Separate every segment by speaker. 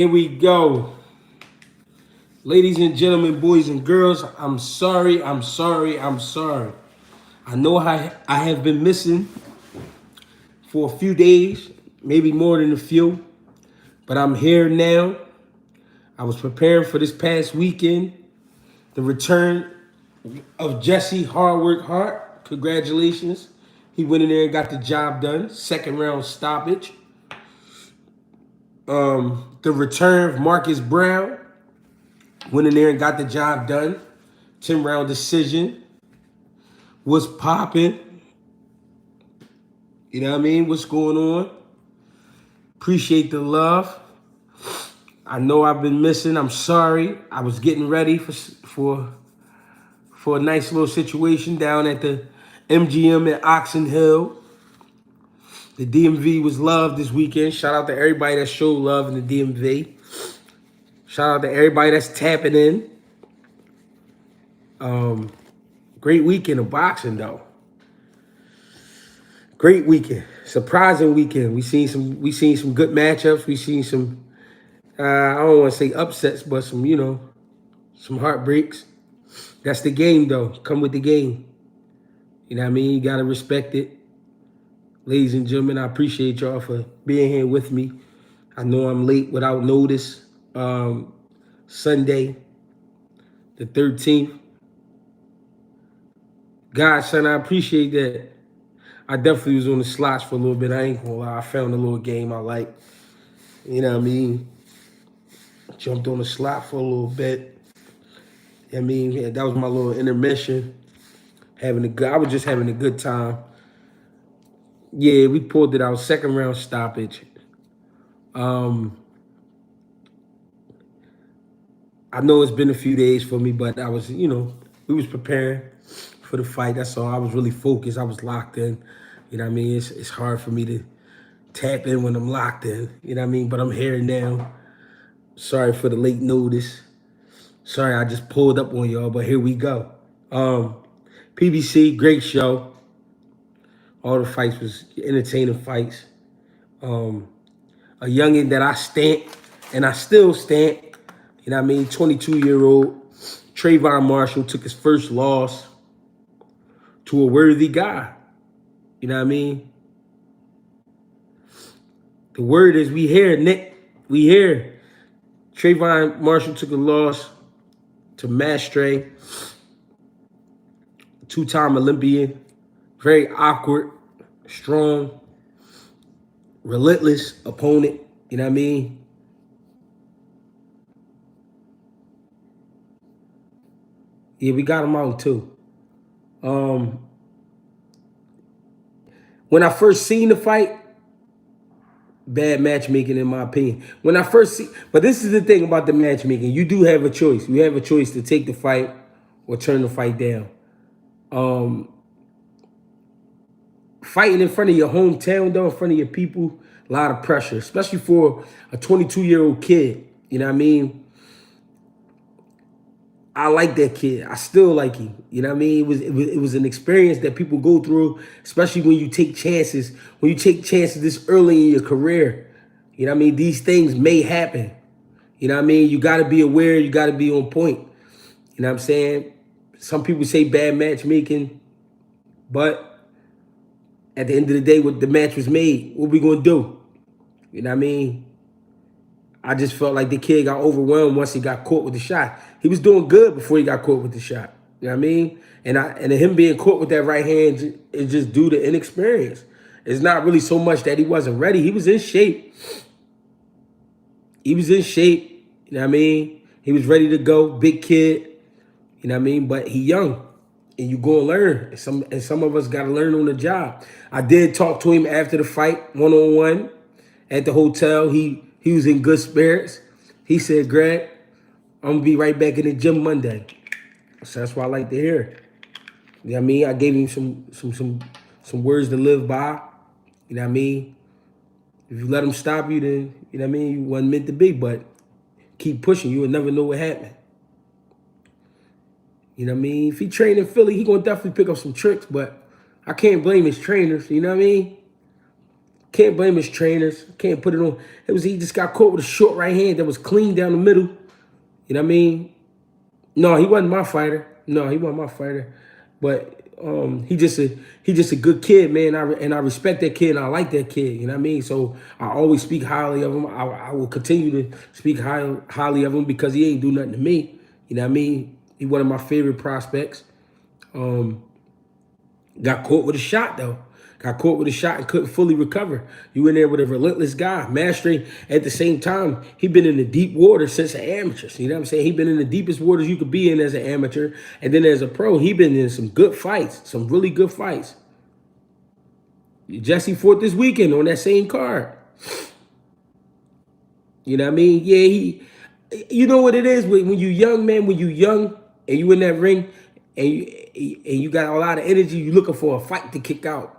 Speaker 1: Here we go. Ladies and gentlemen, boys and girls, I'm sorry. I know I have been missing for a few days, maybe more than a few, but I'm here now. I was preparing for this past weekend, the return of Jesse Hard Work Hart. Congratulations. He went in there and got the job done. Second round stoppage. The return of Marcus Brown. Went in there and got the job done. 10-round decision. What's popping? You know what I mean? What's going on? Appreciate the love. I know I've been missing. I'm sorry. I was getting ready for a nice little situation down at the MGM at Oxon Hill. The DMV was loved this weekend. Shout out to everybody that showed love in the DMV. Shout out to everybody that's tapping in. Great weekend of boxing though. Great weekend, surprising weekend. We seen some good matchups. We seen some I don't want to say upsets, but some heartbreaks. That's the game though. Come with the game. You know what I mean? You gotta respect it. Ladies and gentlemen, I appreciate y'all for being here with me. I know I'm late without notice. Sunday, the 13th. God, son, I appreciate that. I definitely was on the slots for a little bit. I ain't gonna lie. I found a little game I like. You know what I mean? Jumped on the slot for a little bit. I mean, yeah, that was my little intermission. I was just having a good time. Yeah, we pulled it out. Second round stoppage. I know it's been a few days for me, but I was, we was preparing for the fight. That's all. I was really focused. I was locked in. You know what I mean? It's hard for me to tap in when I'm locked in. You know what I mean? But I'm here now. Sorry for the late notice. Sorry, I just pulled up on y'all, but here we go. PBC, great show. All the fights was entertaining fights. A youngin' that I stand, and I still stand. You know what I mean? 22-year-old Trayvon Marshall took his first loss to a worthy guy. You know what I mean? The word is we here, Nick. We here. Trayvon Marshall took a loss to Mastre, two-time Olympian. Very awkward, strong, relentless opponent. You know what I mean? Yeah, we got him out too. When I first seen the fight, bad matchmaking in my opinion. But this is the thing about the matchmaking. You do have a choice. You have a choice to take the fight or turn the fight down. Fighting in front of your hometown, though, in front of your people, a lot of pressure, especially for a 22-year-old kid. You know what I mean? I like that kid. I still like him. You know what I mean? It was an experience that people go through, especially when you take chances. When you take chances this early in your career, you know what I mean? These things may happen. You know what I mean? You got to be aware. You got to be on point. You know what I'm saying? Some people say bad matchmaking, but at the end of the day, when the match was made, what we gonna do? You know what I mean? I just felt like the kid got overwhelmed once he got caught with the shot. He was doing good before he got caught with the shot. You know what I mean? And him being caught with that right hand is just due to inexperience. It's not really so much that he wasn't ready. He was in shape. He was in shape. You know what I mean? He was ready to go. Big kid. You know what I mean? But he young. And you go and learn. And some of us got to learn on the job. I did talk to him after the fight, one-on-one, at the hotel. He was in good spirits. He said, Greg, I'm going to be right back in the gym Monday. So that's what I like to hear. You know what I mean? I gave him some words to live by. You know what I mean? If you let him stop you, then, you know what I mean, you wasn't meant to be. But keep pushing. You will never know what happened. You know what I mean? If he trained in Philly, he going to definitely pick up some tricks. But I can't blame his trainers. You know what I mean? Can't blame his trainers. Can't put it on. He just got caught with a short right hand that was clean down the middle. You know what I mean? No, he wasn't my fighter. No, he wasn't my fighter. But he just a good kid, man. I respect that kid and I like that kid. You know what I mean? So I always speak highly of him. I will continue to speak highly of him because he ain't do nothing to me. You know what I mean? He one of my favorite prospects. Got caught with a shot though. Got caught with a shot and couldn't fully recover. You in there with a relentless guy. Mastering at the same time, he been in the deep water since an amateur. You know what I'm saying? He been in the deepest waters you could be in as an amateur. And then as a pro, he been in some good fights, some really good fights. Jesse fought this weekend on that same card. You know what I mean? Yeah, you know what it is when you young, man, when you young and you in that ring and you got a lot of energy, you looking for a fight to kick out.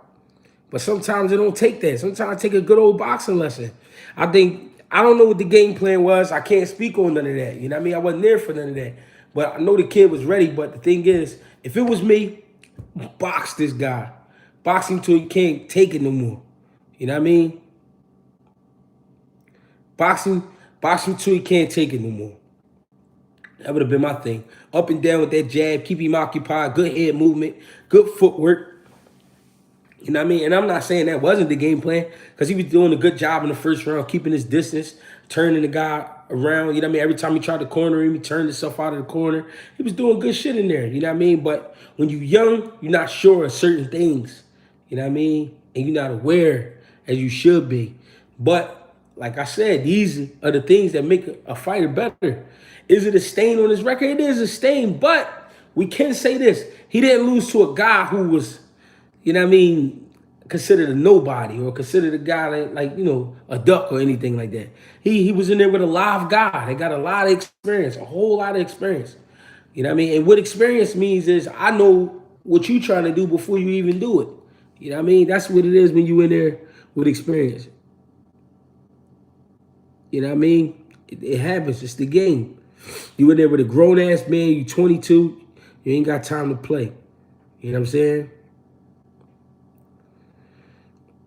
Speaker 1: But sometimes it don't take that. Sometimes take a good old boxing lesson. I don't know what the game plan was. I can't speak on none of that. You know what I mean? I wasn't there for none of that. But I know the kid was ready. But the thing is, if it was me, box this guy. Box him till he can't take it no more. You know what I mean? Box him till he can't take it no more. That would have been my thing. Up and down with that jab, keep him occupied, good head movement, good footwork. You know what I mean? And I'm not saying that wasn't the game plan because he was doing a good job in the first round, keeping his distance, turning the guy around. You know what I mean? Every time he tried to corner him, he turned himself out of the corner. He was doing good shit in there. You know what I mean? But when you're young, you're not sure of certain things. You know what I mean? And you're not aware as you should be. But like I said, these are the things that make a fighter better. Is it a stain on his record? It is a stain, but we can say this. He didn't lose to a guy who was, you know what I mean, considered a nobody or considered a guy like you know, a duck or anything like that. He was in there with a live guy. They got a lot of experience, a whole lot of experience. You know what I mean? And what experience means is I know what you trying to do before you even do it. You know what I mean? That's what it is when you in there with experience. You know what I mean? It happens. It's the game. You in there with a grown-ass man, you 22, you ain't got time to play. You know what I'm saying?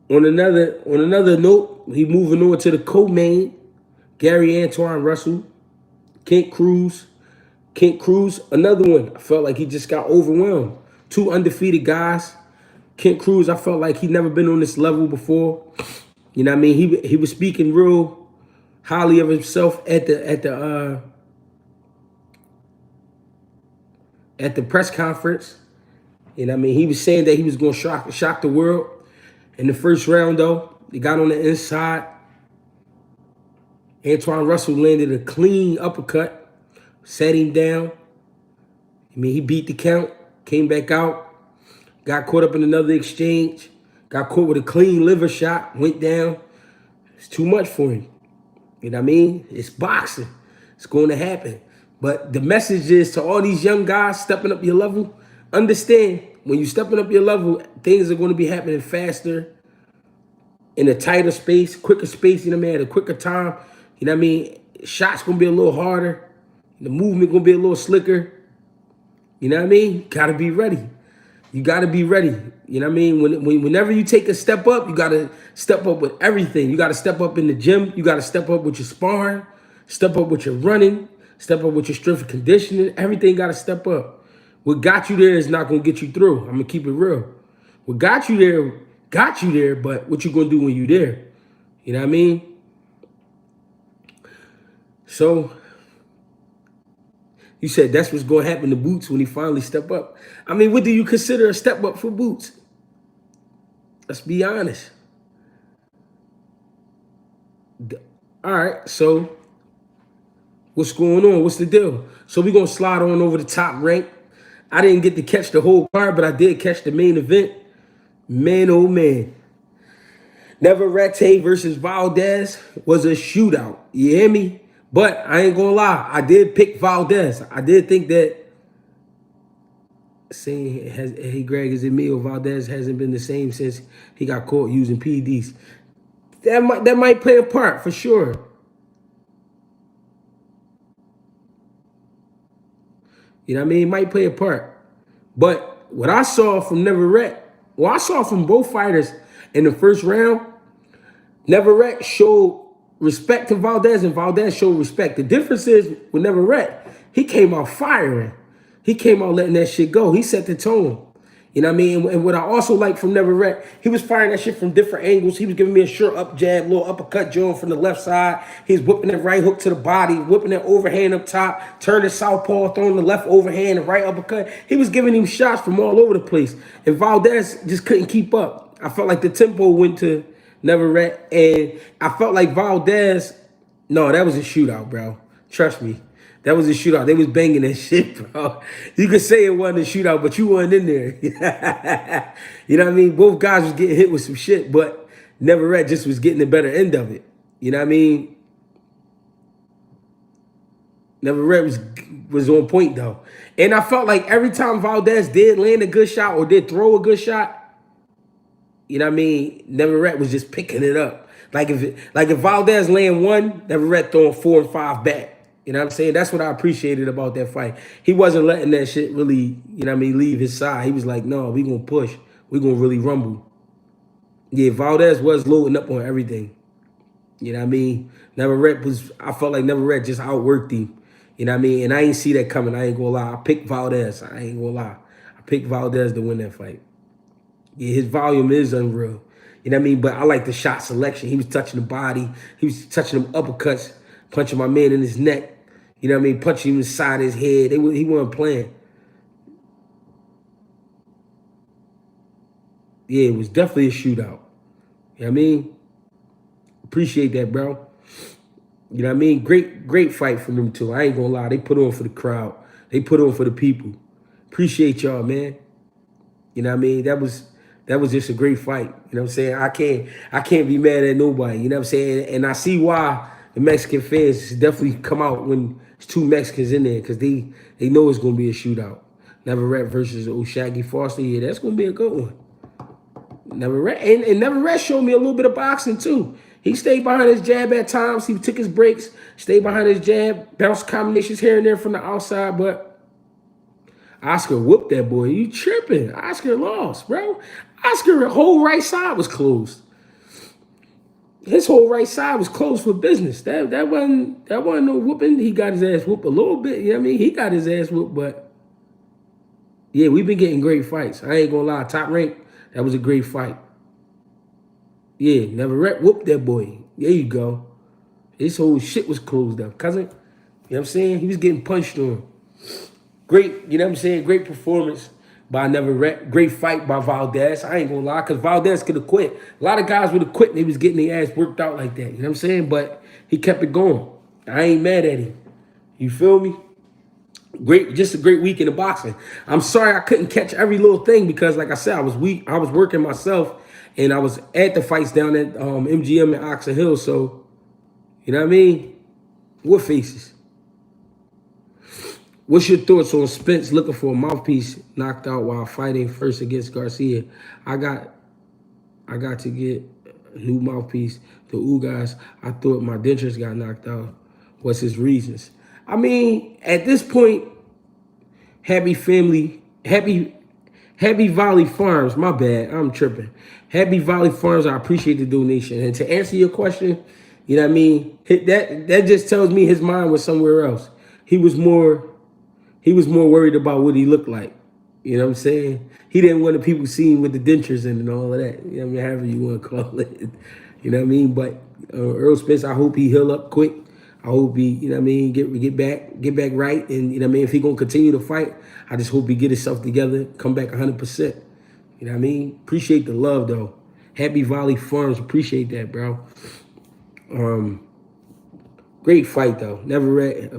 Speaker 1: On another note, he moving on to the co-main, Gary Antoine Russell, Kent Cruz, another one. I felt like he just got overwhelmed. Two undefeated guys. Kent Cruz, I felt like he never been on this level before. You know what I mean? He was speaking real highly of himself at the press conference. You know what I mean? He was saying that he was going to shock the world. In the first round, though, he got on the inside. Antoine Russell landed a clean uppercut, sat him down. I mean, he beat the count, came back out, got caught up in another exchange, got caught with a clean liver shot, went down. It's too much for him. You know what I mean? It's boxing. It's going to happen. But the message is to all these young guys stepping up your level, understand when you're stepping up your level, things are going to be happening faster, in a tighter space, quicker space, you know what I mean, at a quicker time. You know what I mean? Shots going to be a little harder. The movement going to be a little slicker. You know what I mean? Got to be ready. You got to be ready. You know what I mean? Whenever you take a step up, you got to step up with everything. You got to step up in the gym. You got to step up with your sparring, step up with your running, step up with your strength and conditioning. Everything got to step up. What got you there is not going to get you through. I'm going to keep it real. What got you there, but what you going to do when you there? You know what I mean? So, you said that's what's going to happen to Boots when he finally step up. I mean, what do you consider a step up for Boots? Let's be honest. All right, so what's going on? What's the deal? So we're going to slide on over the top rank. I didn't get to catch the whole card, but I did catch the main event. Man, oh man. Navarrete versus Valdez was a shootout. You hear me? But I ain't gonna lie, I did pick Valdez. I did think that saying, hey Greg, is it me or Valdez hasn't been the same since he got caught using PEDs. That might play a part for sure. You know what I mean? It might play a part. But what I saw from Navarrete, well, I saw from both fighters in the first round, Navarrete showed respect to Valdez, and Valdez showed respect. The difference is with Navarrete, he came out firing. He came out letting that shit go. He set the tone. You know what I mean? And what I also like from Navarrete, he was firing that shit from different angles. He was giving me a short up jab, little uppercut joint from the left side. He's whipping that right hook to the body, whipping that overhand up top, turning southpaw, throwing the left overhand, the right uppercut. He was giving him shots from all over the place. And Valdez just couldn't keep up. I felt like the tempo went to Navarrete, and I felt like Valdez, no, that was a shootout, bro. Trust me. That was a shootout. They was banging that shit, bro. You could say it wasn't a shootout, but you weren't in there. You know what I mean? Both guys was getting hit with some shit, but Navarrete just was getting the better end of it. You know what I mean? Navarrete was on point, though. And I felt like every time Valdez did land a good shot or did throw a good shot, you know what I mean? Navarrete was just picking it up. Like if Valdez land one, Navarrete throwing 4 and 5 back. You know what I'm saying? That's what I appreciated about that fight. He wasn't letting that shit really, you know what I mean, leave his side. He was like, no, we gonna push. We gonna really rumble. Yeah, Valdez was loading up on everything. You know what I mean? I felt like Navarrete just outworked him. You know what I mean? And I ain't see that coming. I ain't gonna lie. I picked Valdez. I ain't gonna lie. I picked Valdez to win that fight. Yeah, his volume is unreal. You know what I mean? But I like the shot selection. He was touching the body. He was touching them uppercuts, punching my man in his neck. You know what I mean? Punching him inside his head. He wasn't playing. Yeah, it was definitely a shootout. You know what I mean? Appreciate that, bro. You know what I mean? Great fight from them two. I ain't gonna lie. They put on for the crowd. They put on for the people. Appreciate y'all, man. You know what I mean? That was just a great fight. You know what I'm saying? I can't be mad at nobody. You know what I'm saying? And I see why the Mexican fans definitely come out when it's 2 Mexicans in there, because they know it's gonna be a shootout. Navarrete versus Shaggy Foster. Yeah, that's gonna be a good one. Navarrete and Navarrete showed me a little bit of boxing too. He stayed behind his jab at times. He took his breaks, stayed behind his jab, bounced combinations here and there from the outside, but Oscar whooped that boy. You tripping. Oscar lost, bro. Oscar's whole right side was closed. His whole right side was closed for business. That wasn't no whooping. He got his ass whooped a little bit. You know what I mean? He got his ass whooped, but yeah, we've been getting great fights. I ain't gonna lie. Top Rank, that was a great fight. Yeah, Navarrete whooped that boy. There you go. His whole shit was closed up, cousin. You know what I'm saying? He was getting punched on. Great, you know what I'm saying? Great performance by Navarrete. Great fight by Valdez. I ain't gonna lie, because Valdez could have quit. A lot of guys would have quit and they was getting their ass worked out like that. You know what I'm saying? But he kept it going. I ain't mad at him. You feel me? Great, just a great weekend of boxing. I'm sorry I couldn't catch every little thing because, like I said, I was weak. I was working myself, and I was at the fights down at MGM in Oxon Hill. So, you know what I mean? What faces? What's your thoughts on Spence looking for a mouthpiece knocked out while fighting first against Garcia? I got to get a new mouthpiece. The guys, I thought my dentures got knocked out. What's his reasons? I mean, at this point, Happy Valley Farms, my bad, I'm tripping. Happy Valley Farms, I appreciate the donation. And to answer your question, you know what I mean? That just tells me his mind was somewhere else. He was more worried about what he looked like. You know what I'm saying? He didn't want the people seeing with the dentures in and all of that. You know what I mean? However you want to call it. You know what I mean? But Earl Spence, I hope he heal up quick. I hope he, you know what I mean, get back right. And, you know what I mean, if he going to continue to fight, I just hope he get himself together, come back 100%. You know what I mean? Appreciate the love, though. Happy Valley Farms, appreciate that, bro. Great fight, though. Navarrete,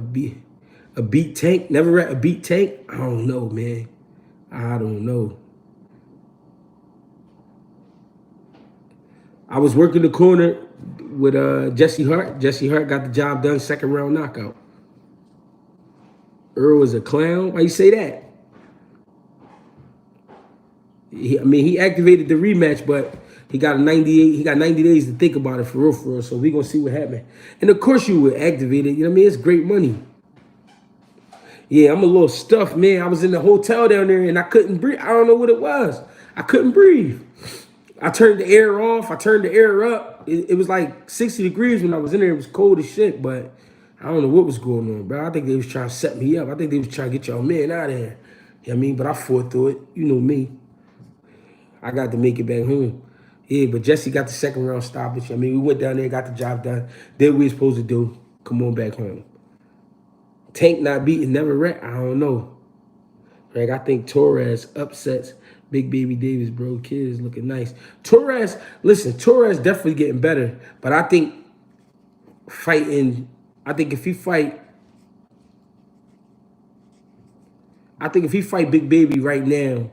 Speaker 1: a beat tank. Navarrete, a beat tank? I don't know, man. I don't know. I was working the corner with Jesse Hart. Jesse Hart got the job done, 2nd round knockout. Earl was a clown. Why you say that? He activated the rematch, but he got 90 days to think about it for real. So we gonna see what happened. And of course you would activate it. You know what I mean? It's great money. Yeah, I'm a little stuffed, man. I was in the hotel down there and I couldn't breathe. I don't know what it was. I couldn't breathe. I turned the air off. I turned the air up. it was like 60 degrees when I was in there. It was cold as shit, but I don't know what was going on, bro. I think they was trying to set me up. I think they was trying to get y'all man out of here. You know what I mean? But I fought through it. You know me. I got to make it back home. Yeah, but Jesse got the second round stoppage. I mean, we went down there, got the job done, did what we were supposed to do. Come on back home. Tank not beating Navarrete, I don't know. Like, I think Torres upsets Big Baby Davis, bro. Kids looking nice. Torres, listen, Torres definitely getting better, but I think if he fight Big Baby right now,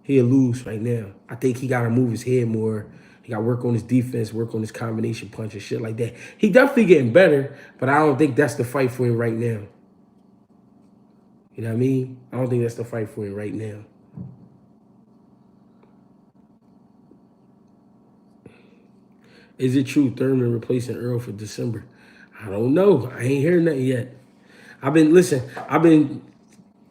Speaker 1: he'll lose right now. I think he got to move his head more. He got to work on his defense, work on his combination punch and shit like that. He definitely getting better, but I don't think that's the fight for him right now. You know what I mean? I don't think that's the fight for him right now. Is it true Thurman replacing Earl for December? I don't know. I ain't heard nothing yet. I've been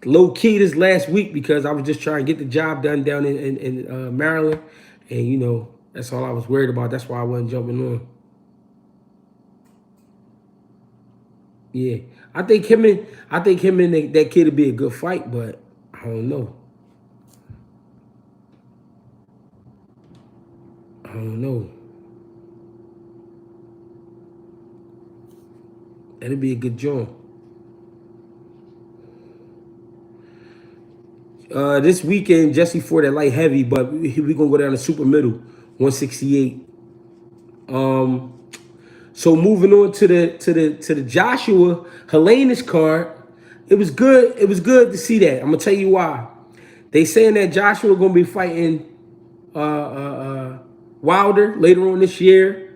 Speaker 1: low key this last week because I was just trying to get the job done down in Maryland, and you know that's all I was worried about. That's why I wasn't jumping on. Yeah, I think him and that kid would be a good fight, but I don't know. I don't know. That'd be a good joint. This weekend, Jesse fought at light heavy, but we gonna go down to super middle, 168. So moving on to the Joshua Helenius card, it was good. It was good to see that. I'm gonna tell you why. They saying that Joshua gonna be fighting Wilder later on this year.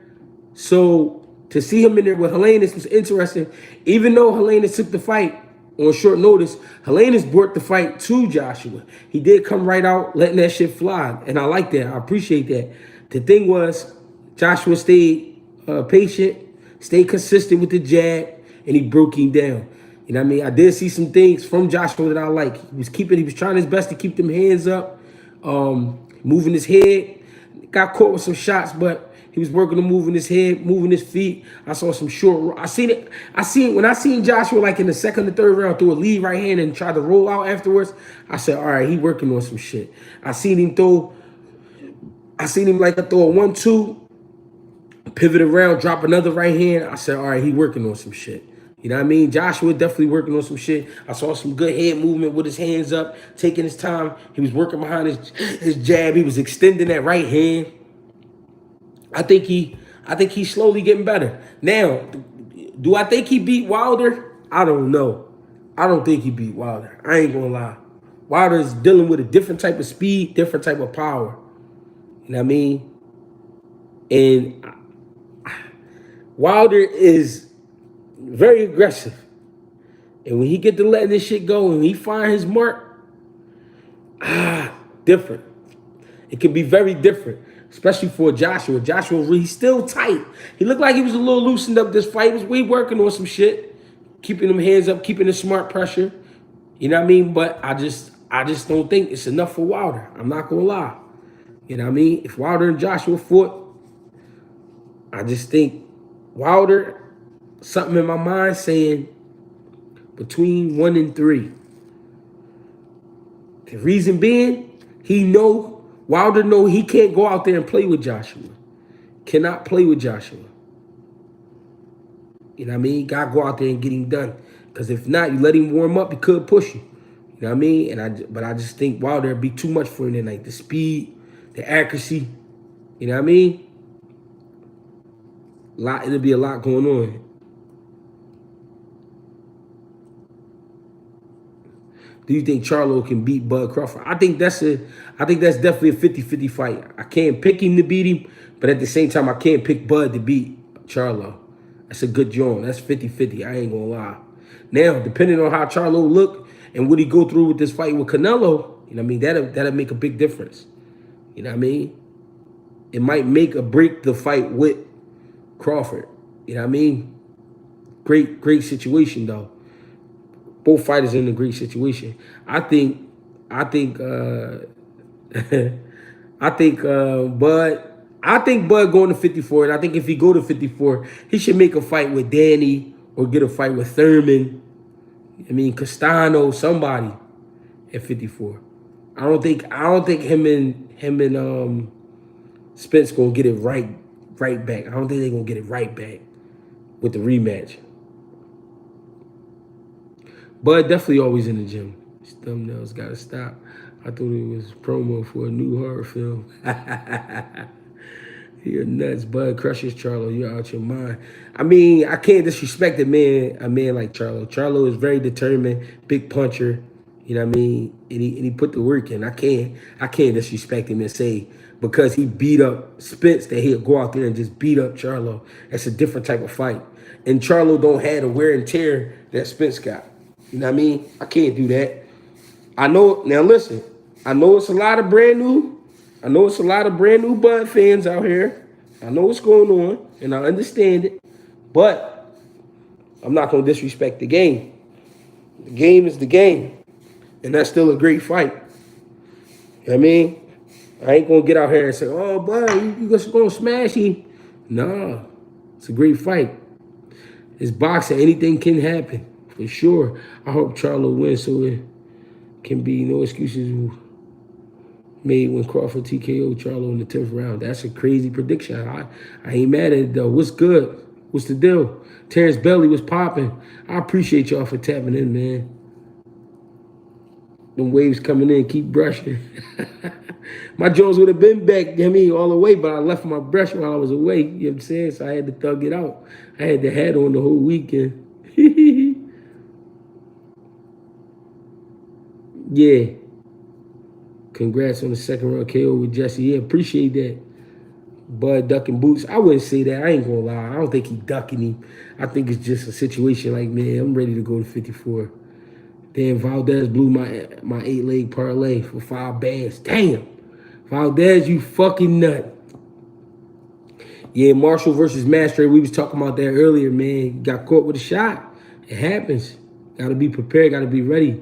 Speaker 1: So to see him in there with Helenius was interesting. Even though Helenius took the fight on short notice, Helenius brought the fight to Joshua. He did come right out, letting that shit fly. And I like that. I appreciate that. The thing was, Joshua stayed patient, stayed consistent with the jab, and he broke him down. You know what I mean? I did see some things from Joshua that I like. He was trying his best to keep them hands up, moving his head. Got caught with some shots, but he was working on moving his head, moving his feet. I saw some short. I seen when I seen Joshua like in the second or third round throw a lead right hand and try to roll out afterwards. I said, all right, he working on some shit. I seen him throw a 1-2, pivot around, drop another right hand. I said, all right, he working on some shit. You know what I mean? Joshua definitely working on some shit. I saw some good head movement with his hands up, taking his time. He was working behind his jab. He was extending that right hand. I think he's slowly getting better. Now, do I think he beat Wilder? I don't know. I don't think he beat Wilder. I ain't gonna lie. Wilder is dealing with a different type of speed, different type of power. You know what I mean? And Wilder is very aggressive. And when he get to letting this shit go and he find his mark, different. It can be very different, especially for Joshua. Joshua, he's still tight. He looked like he was a little loosened up this fight. We working on some shit, keeping them hands up, keeping the smart pressure. You know what I mean? But I just don't think it's enough for Wilder. I'm not gonna lie. You know what I mean? If Wilder and Joshua fought, I just think Wilder, something in my mind saying between 1 and 3. The reason being, Wilder know he can't go out there and play with Joshua. Cannot play with Joshua. You know what I mean? Gotta go out there and get him done. Because if not, you let him warm up, he could push you. You know what I mean? But I just think Wilder would be too much for him tonight. The speed, the accuracy. You know what I mean? It'll be a lot going on. Do you think Charlo can beat Bud Crawford? I think that's definitely a 50-50 fight. I can't pick him to beat him, but at the same time, I can't pick Bud to beat Charlo. That's a good joint. That's 50-50. I ain't gonna lie. Now, depending on how Charlo look and what he go through with this fight with Canelo, you know what I mean, that'll make a big difference. You know what I mean? It might make or break the fight with Crawford. You know what I mean? Great situation though. Both fighters in a great situation. I think Bud I think Bud going to 54, and I think if he go to 54, he should make a fight with Danny or get a fight with Thurman. I mean, Castano, somebody at 54. I don't think him and Spence gonna get it right back. I don't think they're gonna get it right back with the rematch. Bud definitely always in the gym. His thumbnails gotta stop. I thought it was promo for a new horror film. You're nuts, Bud crushes Charlo. You're out your mind. I mean, I can't disrespect a man like Charlo. Charlo is very determined, big puncher. You know what I mean? And he put the work in. I can't disrespect him and say because he beat up Spence that he'll go out there and just beat up Charlo. That's a different type of fight. And Charlo don't have the wear and tear that Spence got. You know what I mean? I can't do that. I know, now listen, I know it's a lot of brand new Bud fans out here. I know what's going on, and I understand it, but I'm not going to disrespect the game. The game is the game, and that's still a great fight. You know what I mean? I ain't going to get out here and say, oh, Bud, you just going to smash him. Nah, it's a great fight. It's boxing. Anything can happen, for sure. I hope Charlo wins so it can be no excuses made when Crawford TKO Charlo in the 10th round. That's a crazy prediction. I ain't mad at it, though. What's good? What's the deal? Terrence Belly was popping. I appreciate y'all for tapping in, man. Them waves coming in, keep brushing. My Jones would have been back, you know what I mean, all the way, but I left my brush while I was away, you know what I'm saying? So I had to thug it out. I had the hat on the whole weekend. Yeah. Congrats on the second round KO with Jesse. Yeah, appreciate that. Bud ducking boots. I wouldn't say that. I ain't gonna lie. I don't think he ducking him. I think it's just a situation like, man, I'm ready to go to 54. Then Valdez blew my 8-leg parlay for 5 bands. Damn. Valdez, you fucking nut. Yeah, Marshall versus Master. We was talking about that earlier, man. Got caught with a shot. It happens. Gotta be prepared. Gotta be ready.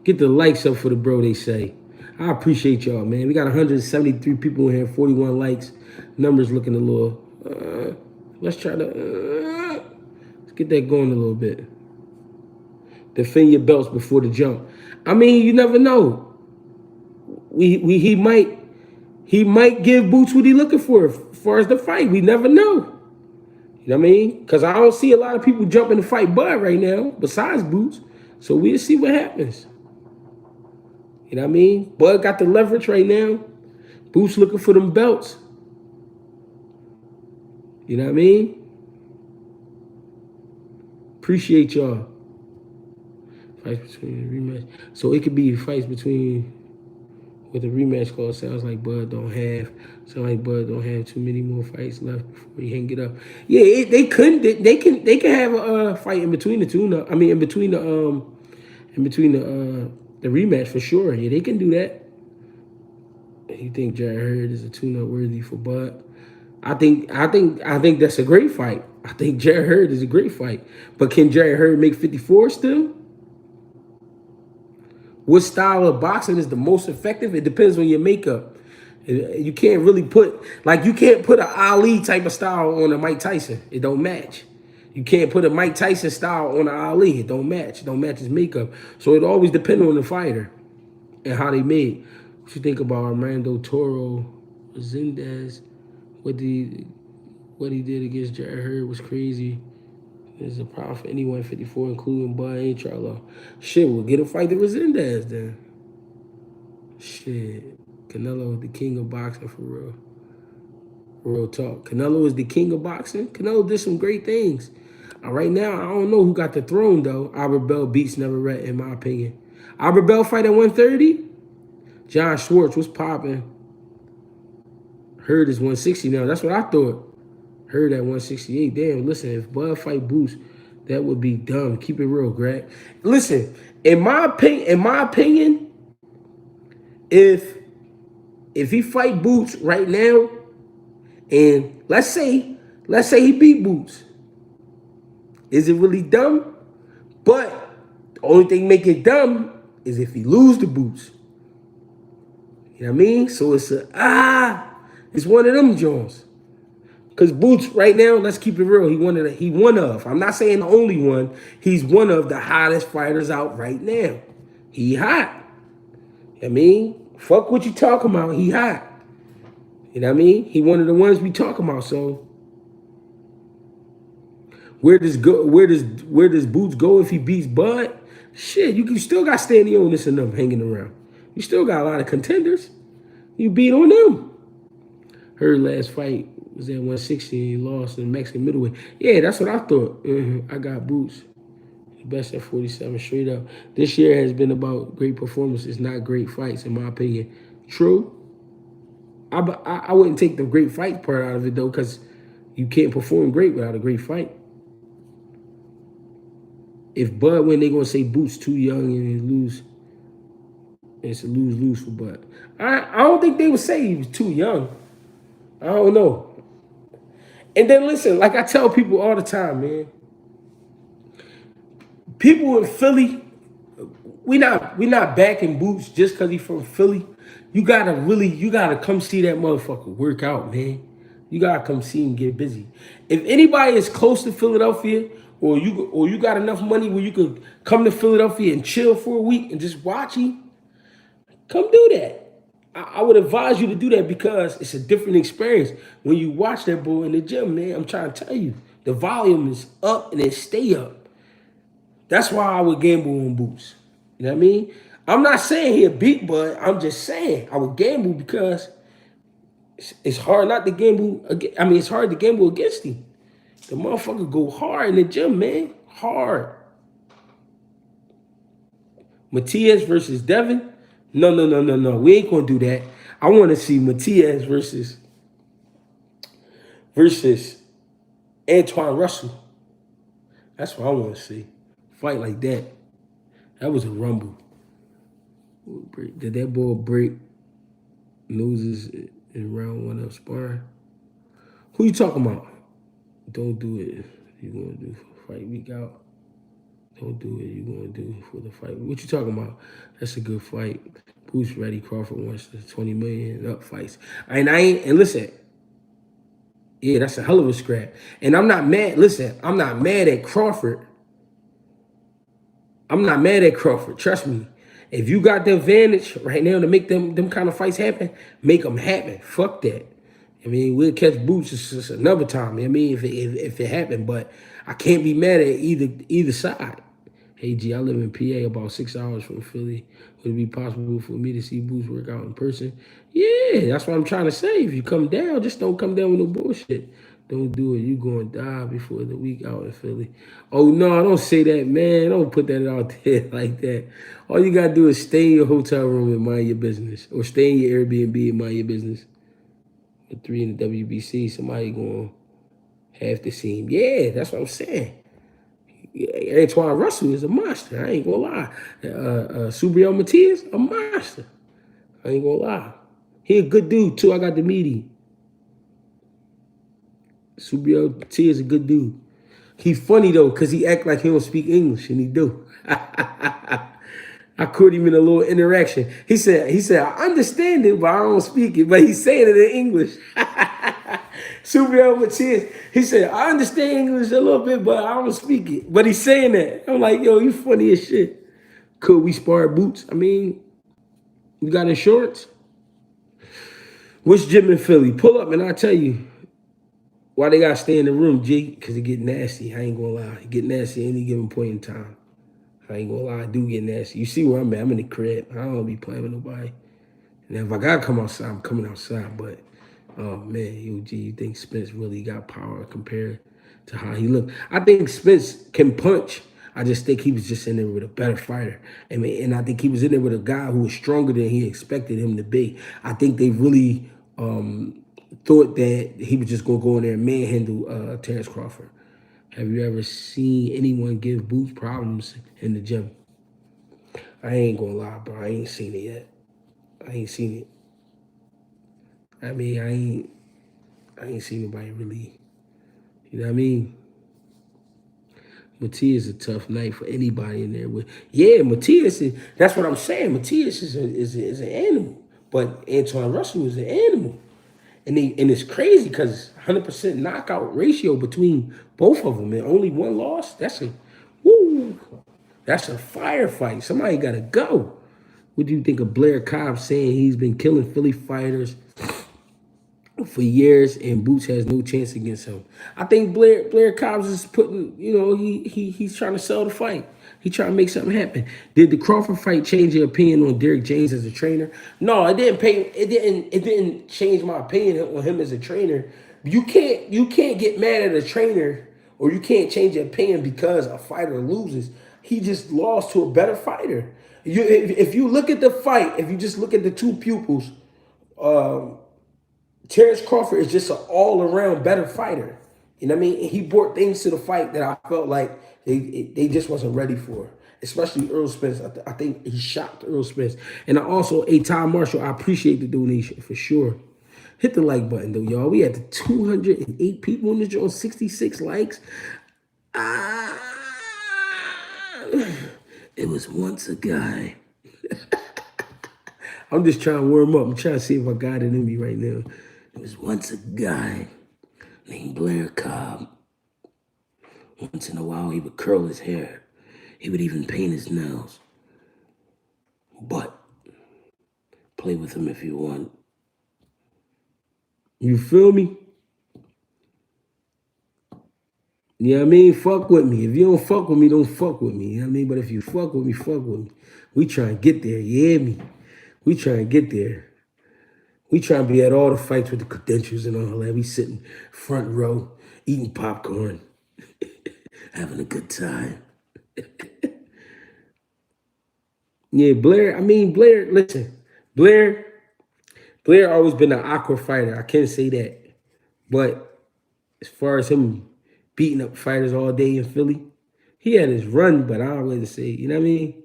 Speaker 1: Get the likes up for the bro, they say. I appreciate y'all, man. We got 173 people in here, 41 likes. Numbers looking a little, let's try to, let's get that going a little bit. Defend your belts before the jump. I mean, you never know. He might give Boots what he looking for as far as the fight. We never know. You know what I mean? Because I don't see a lot of people jumping to fight Bud right now, besides Boots. So we'll see what happens. You know what I mean? Bud got the leverage right now. Boots looking for them belts. You know what I mean? Appreciate y'all. Fights between the rematch. So it could be fights between with a rematch call. Sounds like Bud don't have too many more fights left before he hang it up. Yeah, they can have a fight in between the two. I mean, in between the rematch for sure. Yeah, they can do that. You think Jared Hurd is a tune-up worthy for Bud? I think that's a great fight. I think Jared Hurd is a great fight. But can Jared Hurd make 54 still? What style of boxing is the most effective? It depends on your makeup. You can't really put, you can't put an Ali type of style on a Mike Tyson. It don't match. You can't put a Mike Tyson style on an Ali. It don't match. It don't match his makeup. So it always depends on the fighter and how they made. What you think about Armando Toro, Zindas? What he did against Jared Hurd was crazy. There's a problem for anyone 54, including Bud and Charlo. Shit, we'll get a fight to Zindas then. Shit. Canelo, the king of boxing for real. Real talk. Canelo is the king of boxing. Canelo did some great things. Right now, I don't know who got the throne, though. Albert Bell beats Navarrete, in my opinion. Albert Bell fight at 130? John Schwartz was popping. Hurd is 160 now. That's what I thought. Hurd at 168. Damn, listen, if Bud fight Boots, that would be dumb. Keep it real, Greg. Listen, in my opinion, if he fight Boots right now, and let's say he beat Boots, is it really dumb? But the only thing make it dumb is if he lose the Boots. You know what I mean? So it's It's one of them Jones. Because Boots right now, let's keep it real. He one of. I'm not saying the only one. He's one of the hottest fighters out right now. He hot. I mean, fuck what you talking about. He hot. You know what I mean? He one of the ones we talking about. So where does Boots go if he beats Bud? Shit, you still got Stanionis and them hanging around. You still got a lot of contenders. You beat on them. Her last fight was at 160 and he lost in the Mexican middleweight. Yeah, that's what I thought. I got Boots. Best at 47 straight up. This year has been about great performances, not great fights, in my opinion. True. I wouldn't take the great fight part out of it, though, because you can't perform great without a great fight. If Bud win, they're going to say Boots too young and lose. It's a lose-lose for Bud. I don't think they would say he was too young. I don't know. And then listen, like I tell people all the time, man. People in Philly, we not backing Boots just because he's from Philly. You gotta come see that motherfucker work out, man. You gotta come see him get busy. If anybody is close to Philadelphia, or you got enough money where you could come to Philadelphia and chill for a week and just watch him, come do that. I would advise you to do that because it's a different experience when you watch that boy in the gym, man. I'm trying to tell you, the volume is up and it stay up. That's why I would gamble on Boots. You know what I mean? I'm not saying he'll beat Bud. I'm just saying I would gamble because it's hard not to gamble. I mean, it's hard to gamble against him. The motherfucker go hard in the gym, man. Hard. Matias versus Devin? No. We ain't going to do that. I want to see Matias versus Antoine Russell. That's what I want to see. Fight like that. That was a rumble. Did that boy break noses in round one of sparring? Who you talking about? Don't do it if you're going to do for fight week out. Don't do it. You're going to do for the fight. What you talking about? That's a good fight. Boots ready. Crawford wants the 20 million up fights. And listen. Yeah, that's a hell of a scrap. And I'm not mad. Listen, I'm not mad at Crawford. I'm not mad at Crawford. Trust me. If you got the advantage right now to make them kind of fights happen, make them happen. Fuck that. I mean, we'll catch Boots just another time. I mean, if it happened, but I can't be mad at either side. Hey, G, I live in PA, about 6 hours from Philly. Would it be possible for me to see Boots work out in person? Yeah, that's what I'm trying to say. If you come down, just don't come down with no bullshit. Don't do it. You going to die before the week out in Philly. Oh, no, don't say that, man. Don't put that out there like that. All you got to do is stay in your hotel room and mind your business. Or stay in your Airbnb and mind your business. With 3 in the WBC, somebody going to have to see him. Yeah, that's what I'm saying. Antoine Russell is a monster. I ain't going to lie. Subriel Matias, a monster. I ain't going to lie. He a good dude, too. I got to meet him. Subriel T is a good dude. He funny though, cause he act like he don't speak English, and he do. I caught him in a little interaction. He said, I understand it, but I don't speak it. But he's saying it in English. Subriel Matias, he said, I understand English a little bit, but I don't speak it. But he's saying that. I'm like, yo, you funny as shit. Could we spar Boots? I mean, you got insurance? Which gym in Philly? Pull up and I'll tell you. Why they gotta stay in the room, G? Because it get nasty. I ain't gonna lie. It get nasty at any given point in time. I ain't gonna lie. I do get nasty. You see where I'm at. I'm in the crib. I don't be playing with nobody. And if I gotta come outside, I'm coming outside. But, oh, man, yo, G, you think Spence really got power compared to how he looked? I think Spence can punch. I just think he was just in there with a better fighter. And I think he was in there with a guy who was stronger than he expected him to be. I think they really... thought that he was just going to go in there and manhandle Terrence Crawford. Have you ever seen anyone give Boots problems in the gym? I ain't going to lie, bro. I ain't seen it yet. I ain't seen it. I mean, I ain't seen nobody really, you know what I mean? Matias is a tough night for anybody in there. Yeah, Matias is, that's what I'm saying. Matias is an animal. But Antoine Russell is an animal. And it's crazy because 100% knockout ratio between both of them and only one loss. Woo, that's a firefight. Somebody gotta go. What do you think of Blair Cobb saying he's been killing Philly fighters for years and Boots has no chance against him? I think Blair Cobbs is putting, he's trying to sell the fight. He trying to make something happen. Did the Crawford fight change your opinion on Derrick James as a trainer? No, it didn't change my opinion on him as a trainer. You can't get mad at a trainer, or you can't change your opinion because a fighter loses. He just lost to a better fighter. If you look at the fight, if you just look at the two pupils, Terrence Crawford is just an all-around better fighter. You know what I mean? And he brought things to the fight that I felt like they just wasn't ready for. Especially Earl Spence. I think he shocked Earl Spence. And I also, Trayvon Marshall, I appreciate the donation for sure. Hit the like button though, y'all. We had the 208 people in this joint, 66 likes. It was once a guy. I'm just trying to warm up. I'm trying to see if I got it in me right now. It was once a guy named Blair Cobb. Once in a while, he would curl his hair. He would even paint his nails. But play with him if you want. You feel me? You know what I mean? Fuck with me. If you don't fuck with me, don't fuck with me. You know what I mean? But if you fuck with me, fuck with me. We try and get there. You hear me? We try and get there. We try and be at all the fights with the credentials and all that. We sitting front row, eating popcorn, having a good time. Yeah, Blair, listen. Blair always been an awkward fighter. I can't say that. But as far as him beating up fighters all day in Philly, he had his run, but I don't really say, you know what I mean?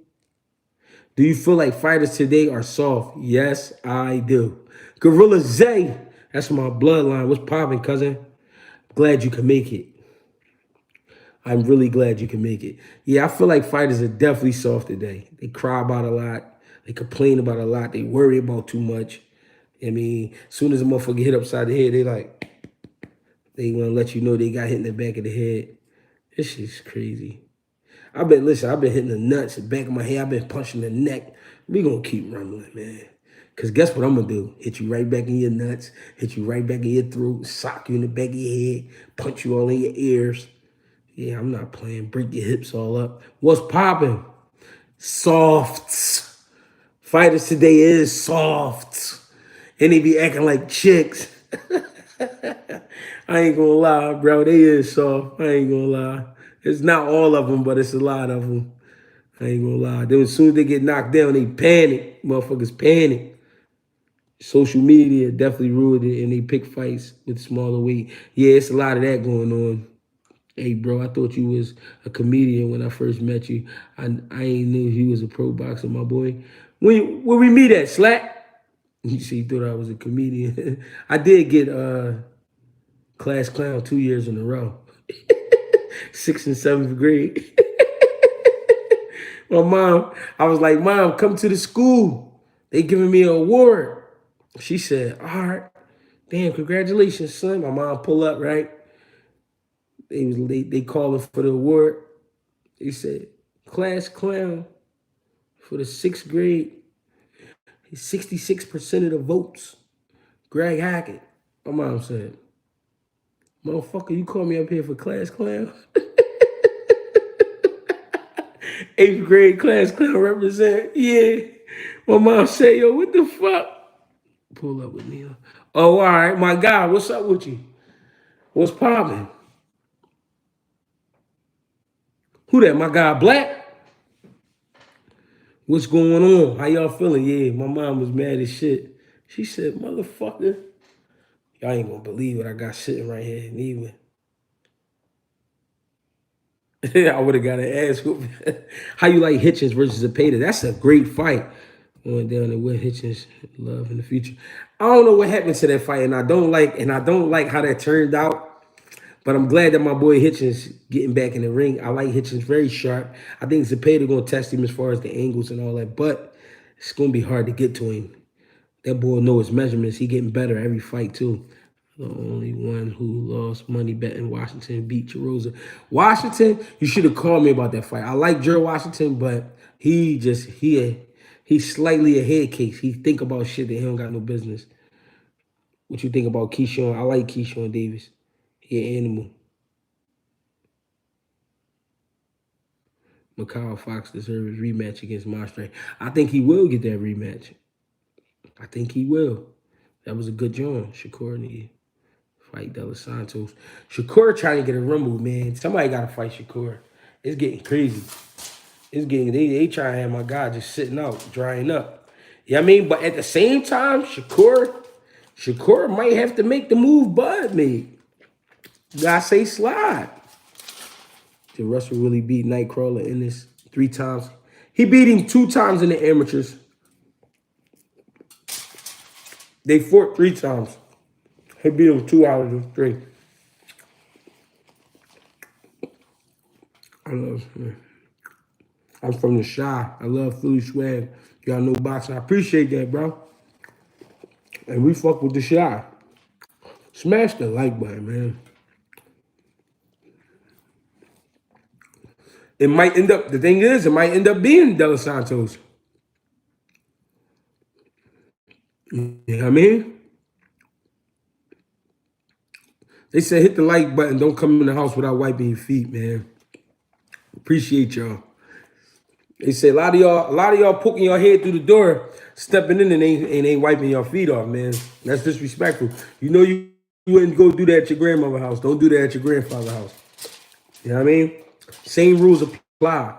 Speaker 1: Do you feel like fighters today are soft? Yes, I do. Gorilla Zay, that's my bloodline. What's poppin', cousin? Glad you can make it. I'm really glad you can make it. Yeah, I feel like fighters are definitely soft today. They cry about a lot. They complain about a lot. They worry about too much. I mean, as soon as a motherfucker hit upside the head, they want to let you know they got hit in the back of the head. This shit's crazy. I've been hitting the nuts, the back of my head. I've been punching the neck. We gonna keep rumbling, man. Because guess what I'm going to do? Hit you right back in your nuts, hit you right back in your throat, sock you in the back of your head, punch you all in your ears. Yeah, I'm not playing. Break your hips all up. What's popping? Softs. Fighters today is soft. And they be acting like chicks. I ain't going to lie, bro. They is soft. I ain't going to lie. It's not all of them, but it's a lot of them. I ain't going to lie. Then as soon as they get knocked down, they panic. Motherfuckers panic. Social media definitely ruined it, and they pick fights with smaller weight. Yeah, it's a lot of that going on. Hey, bro, I thought you was a comedian when I first met you. I ain't knew you was a pro boxer, my boy. When we meet at Slack? You see, you thought I was a comedian. I did get class clown 2 years in a row. 6th and 7th grade. My mom, I was like, Mom, come to the school. They giving me an award. She said, all right, damn, congratulations, son. My mom pull up, right? They calling for the award. They said, class clown for the 6th grade. 66% of the votes. Greg Hackett. My mom said, motherfucker, you call me up here for class clown? 8th grade class clown represent. Yeah. My mom said, yo, what the fuck? Pull up with me. Oh, all right, my guy, what's up with you? What's poppin'? Who that, my guy Black? What's going on? How y'all feeling? Yeah, my mom was mad as shit. She said, motherfucker, y'all ain't gonna believe what I got sitting right here in Even. I would have got an ass whoop. How you like Hitchens versus Zepeda? That's a great fight. Going down to what Hitchens love in the future. I don't know what happened to that fight, and I don't like how that turned out. But I'm glad that my boy Hitchens getting back in the ring. I like Hitchens very sharp. I think Zepeda gonna test him as far as the angles and all that, but it's gonna be hard to get to him. That boy know his measurements. He getting better every fight too. The only one who lost money betting Washington beat Jerosa. Washington, you should have called me about that fight. I like Gerald Washington, but he's slightly a head case. He think about shit that he don't got no business. What you think about Keyshawn? I like Keyshawn Davis. He an animal. Mikhail Fox deserves rematch against Marshall. I think he will get that rematch. I think he will. That was a good joint. Shakur need fight De Los Santos. Shakur trying to get a rumble, man. Somebody got to fight Shakur. It's getting crazy. It's getting, they trying to have my guy just sitting out, drying up. You know what I mean? But at the same time, Shakur might have to make the move Bud made. You gotta say slide. Did Russell really beat Nightcrawler in this 3 times? He beat him 2 times in the amateurs. They fought 3 times. He beat him 2 out of the 3. I love him. I'm from the Shy. I love Philly swag. Y'all know boxing. I appreciate that, bro. And we fuck with the Shy. Smash the like button, man. It might end up, the thing is, it might end up being De Los Santos. You know what I mean? They said hit the like button. Don't come in the house without wiping your feet, man. Appreciate y'all. They say a lot of y'all poking your head through the door, stepping in and ain't wiping your feet off, man. That's disrespectful. You know you wouldn't go do that at your grandmother's house. Don't do that at your grandfather's house. You know what I mean? Same rules apply.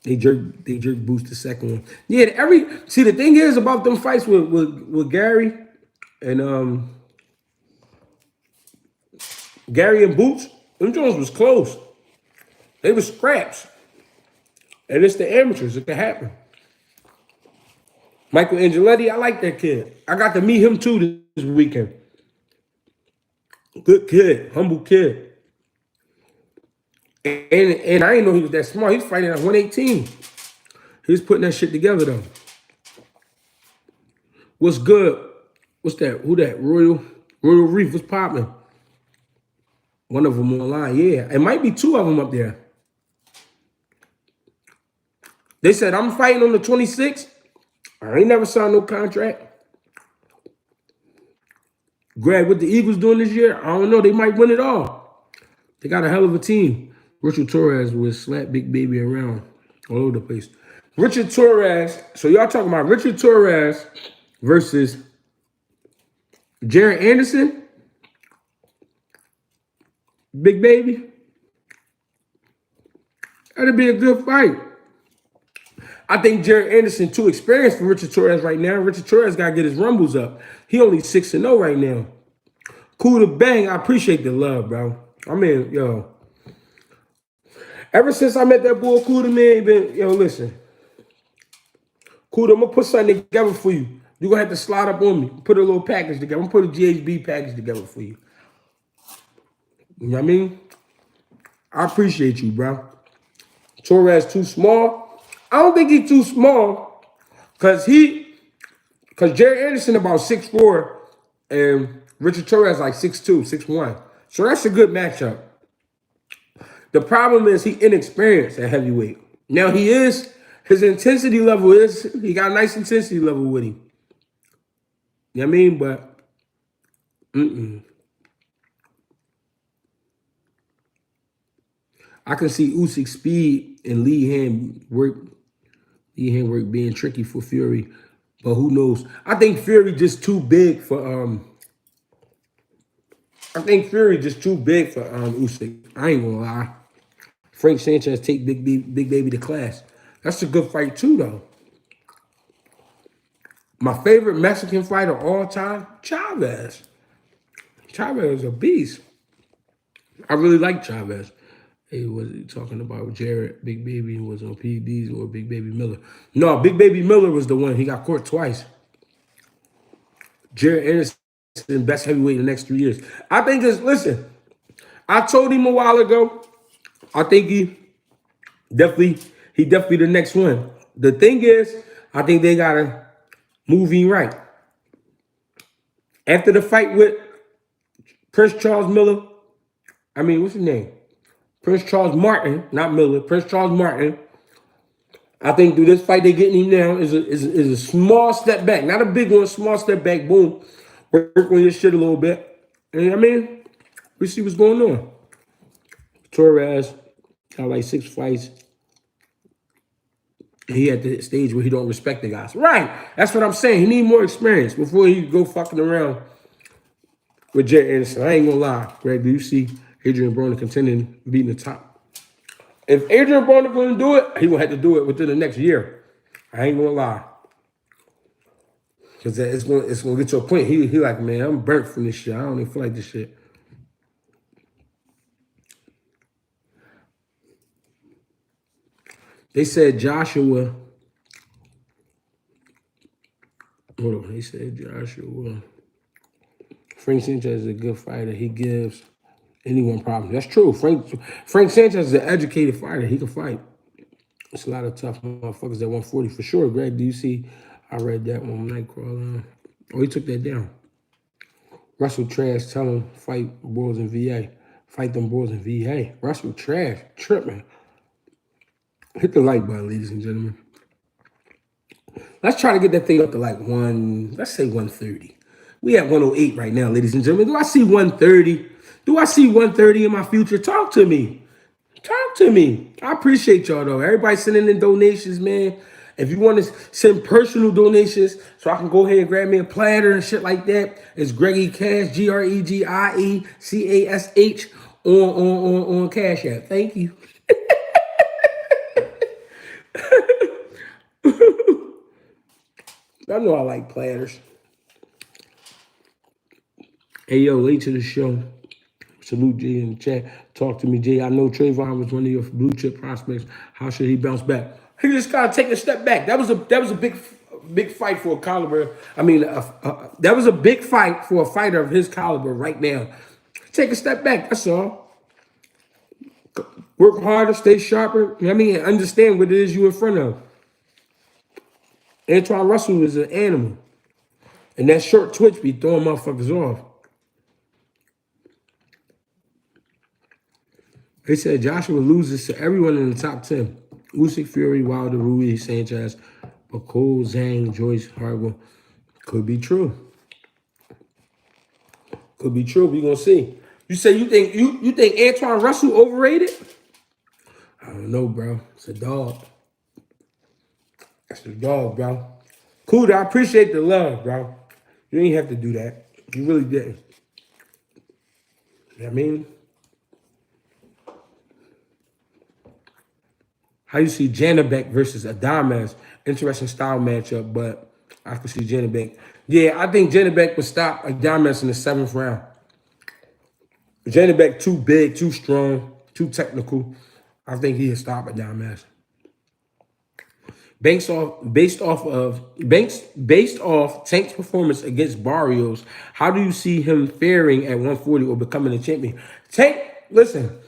Speaker 1: They jerk boost the second one. Yeah, see the thing is about them fights with Gary and Gary and Boots, them Jones was close. They were scraps. And it's the amateurs. It can happen. Michael Angeletti, I like that kid. I got to meet him too this weekend. Good kid, humble kid. And I didn't know he was that smart. He's fighting at 118. He's putting that shit together though. What's good? What's that? Who that? Royal Reef. What's popping? One of them online. Yeah, it might be 2 of them up there. They said I'm fighting on the 26th. I ain't never signed no contract. Greg, what the Eagles doing this year? I don't know. They might win it all. They got a hell of a team. Richard Torres will slap Big Baby around all over the place. Richard Torres. So y'all talking about Richard Torres versus Jared Anderson? Big Baby? That'd be a good fight. I think Jared Anderson too experienced for Richard Torres right now. Richard Torres got to get his rumbles up. He only 6-0 right now. Cool to bang. I appreciate the love, bro. I mean, yo. Ever since I met that boy Kuda, man, been, yo, listen. Kuda, I'm going to put something together for you. You're going to have to slide up on me. Put a little package together. I'm going to put a GHB package together for you. You know what I mean? I appreciate you, bro. Torres too small. I don't think he's too small because Jared Anderson about 6'4", and Richard Torres like 6'2", 6'1". So that's a good matchup. The problem is he inexperienced at heavyweight. Now his intensity level he got a nice intensity level with him. You know what I mean? But, I can see Usyk's speed and Lee Hand work being tricky for Fury, but who knows? I think Fury just too big for Usyk. I ain't gonna lie. Frank Sanchez take Big Baby to class. That's a good fight too, though. My favorite Mexican fighter all time, Chavez. Chavez is a beast. I really like Chavez. Hey, was he talking about Jared, Big Baby, who was on PEDs, or Big Baby Miller? No, Big Baby Miller was the one. He got caught twice. Jared Anderson, best heavyweight in the next 3 years. I think listen, I told him a while ago, I think he definitely the next one. The thing is, I think they gotta moving right. After the fight with Prince Charles Miller, what's his name? Prince Charles Martin, not Miller, Prince Charles Martin. I think through this fight they getting him now is a small step back. Not a big one, small step back, boom. Work on your shit a little bit. And we see what's going on. Torres got like 6 fights. He at the stage where he don't respect the guys. Right. That's what I'm saying. He need more experience before he go fucking around with Jay Anderson. I ain't gonna lie. Greg, do you see Adrian Broner contending, beating the top? If Adrian Broner gonna do it, he gonna have to do it within the next year. I ain't gonna lie. Because it's gonna get to a point. He like, man, I'm burnt from this shit. I don't even feel like this shit. They said Joshua. Hold on. They said Joshua. Frank Sanchez is a good fighter. He gives anyone problems. That's true. Frank Sanchez is an educated fighter. He can fight. It's a lot of tough motherfuckers at 140 for sure. Greg, do you see? I read that one Nightcrawler. Oh, he took that down. Russell Trash tell him fight Bulls in VA. Fight them Bulls in VA. Russell Trash tripping. Hit the like button, ladies and gentlemen. Let's try to get that thing up to like let's say 130. We at 108 right now, ladies and gentlemen. Do I see 130? Do I see 130 in my future? Talk to me. Talk to me. I appreciate y'all, though. Everybody sending in donations, man. If you want to send personal donations so I can go ahead and grab me a platter and shit like that, it's GregieCash, GregieCash on Cash App. Thank you. I know I like platters. Hey, yo, late to the show. Salute Jay in the chat. Talk to me, Jay. I know Trayvon was one of your blue chip prospects. How should he bounce back? He just gotta take a step back. That was a big fight for a caliber. That was a big fight for a fighter of his caliber right now. Take a step back. That's all. Work harder, stay sharper. Understand what it is you in front of. Antoine Russell is an animal, and that short twitch be throwing motherfuckers off. They said Joshua loses to everyone in the top 10. Usyk, Fury, Wilder, Ruiz, Sanchez, Bacol, Zhang, Joyce, Harwell. Could be true. Could be true. We gonna see. You say you think Antoine Russell overrated? I don't know, bro. It's a dog. That's a dog, bro. Cool, I appreciate the love, bro. You didn't have to do that. You really didn't. You know what I mean? How you see Janabek versus Adames? Interesting style matchup, but I can see Janabek. Yeah, I think Janabek would stop Adames in the 7th round. Janabek too big, too strong, too technical. I think he'll stop Adames. Based off Tank's performance against Barrios, how do you see him faring at 140 or becoming a champion? Tank, listen.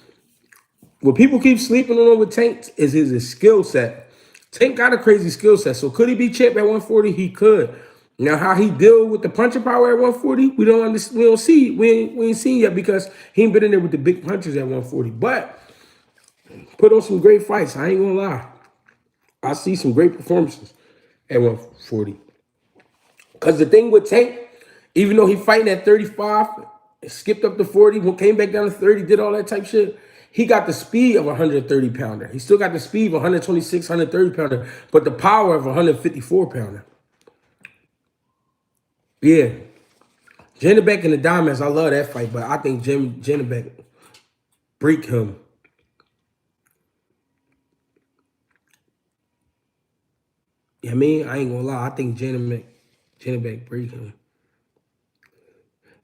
Speaker 1: What people keep sleeping on with Tank is his skill set. Tank got a crazy skill set. So could he be champ at 140? He could. Now, how he deal with the punching power at 140, we don't understand. We don't see. We ain't seen yet because he ain't been in there with the big punches at 140. But put on some great fights. I ain't gonna lie. I see some great performances at 140. Because the thing with Tank, even though he fighting at 35, skipped up to 40, came back down to 30, did all that type shit, he got the speed of a 130-pounder. He still got the speed of a 126, 130-pounder, but the power of a 154-pounder. Yeah. Janabek and the Diamonds, I love that fight, but I think Janabek break him. You know what I mean? I ain't gonna lie. I think Janabek break him.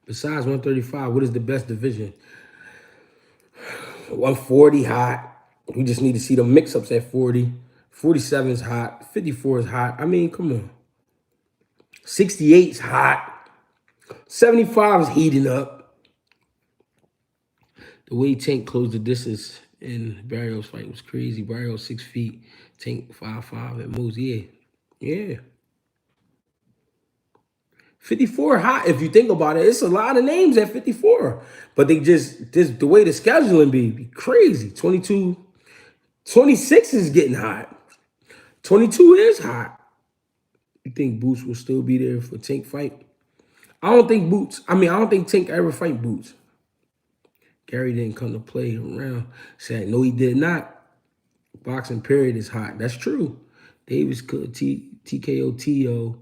Speaker 1: Besides 135, what is the best division? 140 hot. We just need to see the mix-ups at 40. 47 is hot. 54 is hot. I mean, come on. 68 is hot. 75 is heating up. The way Tank closed the distance in Barrios' fight was crazy. Barrios 6 feet. Tank 5'5" at most. Yeah. Yeah. 54 hot, if you think about it. It's a lot of names at 54. But they just the way the scheduling be crazy. 22, 26 is getting hot. 22 is hot. You think Boots will still be there for Tank fight? I don't think Tank ever fight Boots. Gary didn't come to play around. Said, no, he did not. Boxing period is hot. That's true. Davis could TKO T.O.,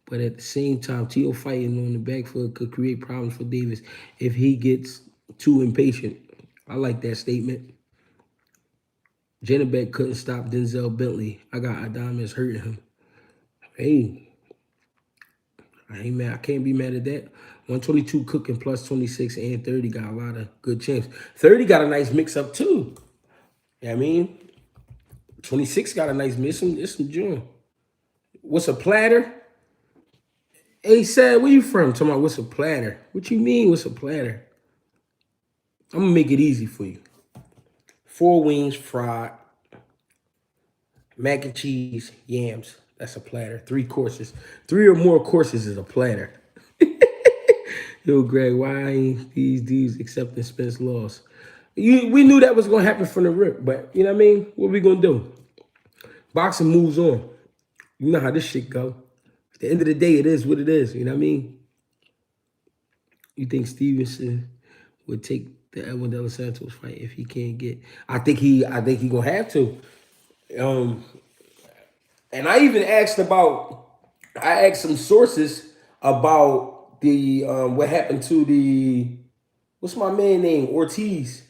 Speaker 1: but at the same time, T.O. fighting on the back foot could create problems for Davis if he gets too impatient. I like that statement. Janabek couldn't stop Denzel Bentley. I got Adames hurting him. Hey, I ain't mad. I can't be mad at that. 122 cooking plus 26 and 30 got a lot of good champs. 30 got a nice mix up too. You know what I mean? 26 got a nice mix. It's some joint. What's a platter? Hey, said, where you from? Talking about what's a platter? What you mean, what's a platter? I'm going to make it easy for you. 4 wings fried, mac and cheese, yams. That's a platter. 3 courses. 3 or more courses is a platter. Yo, Greg, why ain't these dudes accepting Spence loss? We knew that was going to happen from the rip, but you know what I mean? What we going to do? Boxing moves on. You know how this shit go. At the end of the day, it is what it is. You know what I mean? You think Stevenson would take the Edwin De Los Santos fight if he can't get? I think he gonna have to. And I even asked some sources about the what happened to the, what's my man name? Ortiz.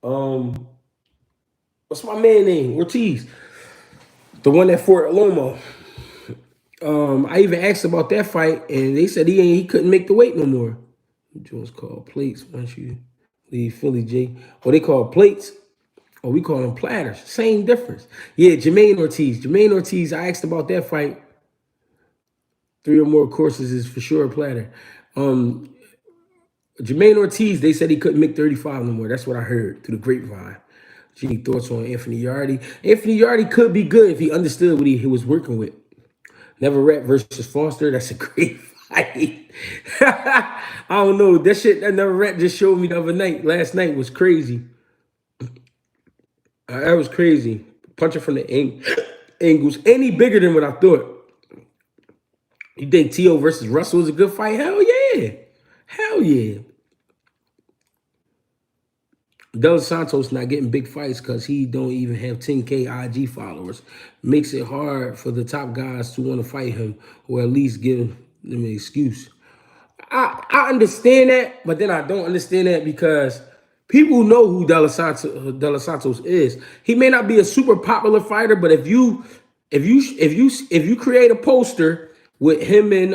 Speaker 1: What's my man name? Ortiz. The one that fought Lomo. I even asked about that fight, and they said he couldn't make the weight no more. Jones called plates once you leave Philly, J. Or they call plates, or we call them platters. Same difference. Yeah, Jermaine Ortiz, I asked about that fight. 3 or more courses is for sure a platter. Jermaine Ortiz, they said he couldn't make 35 no more. That's what I heard through the grapevine. Any thoughts on Anthony Yardy? Anthony Yardy could be good if he understood what he was working with. Navarrete versus Foster, that's a great fight. I don't know. That shit that Navarrete just showed me the other night, last night, was crazy. That was crazy. Punching from the angles. Any bigger than what I thought. You think T.O. versus Russell is a good fight? Hell yeah. Hell yeah. De Los Santos not getting big fights because he don't even have 10K IG followers. Makes it hard for the top guys to want to fight him, or at least give them an excuse. I understand that, but then I don't understand that because people know who De Los Santos is. He may not be a super popular fighter, but if you create a poster with him and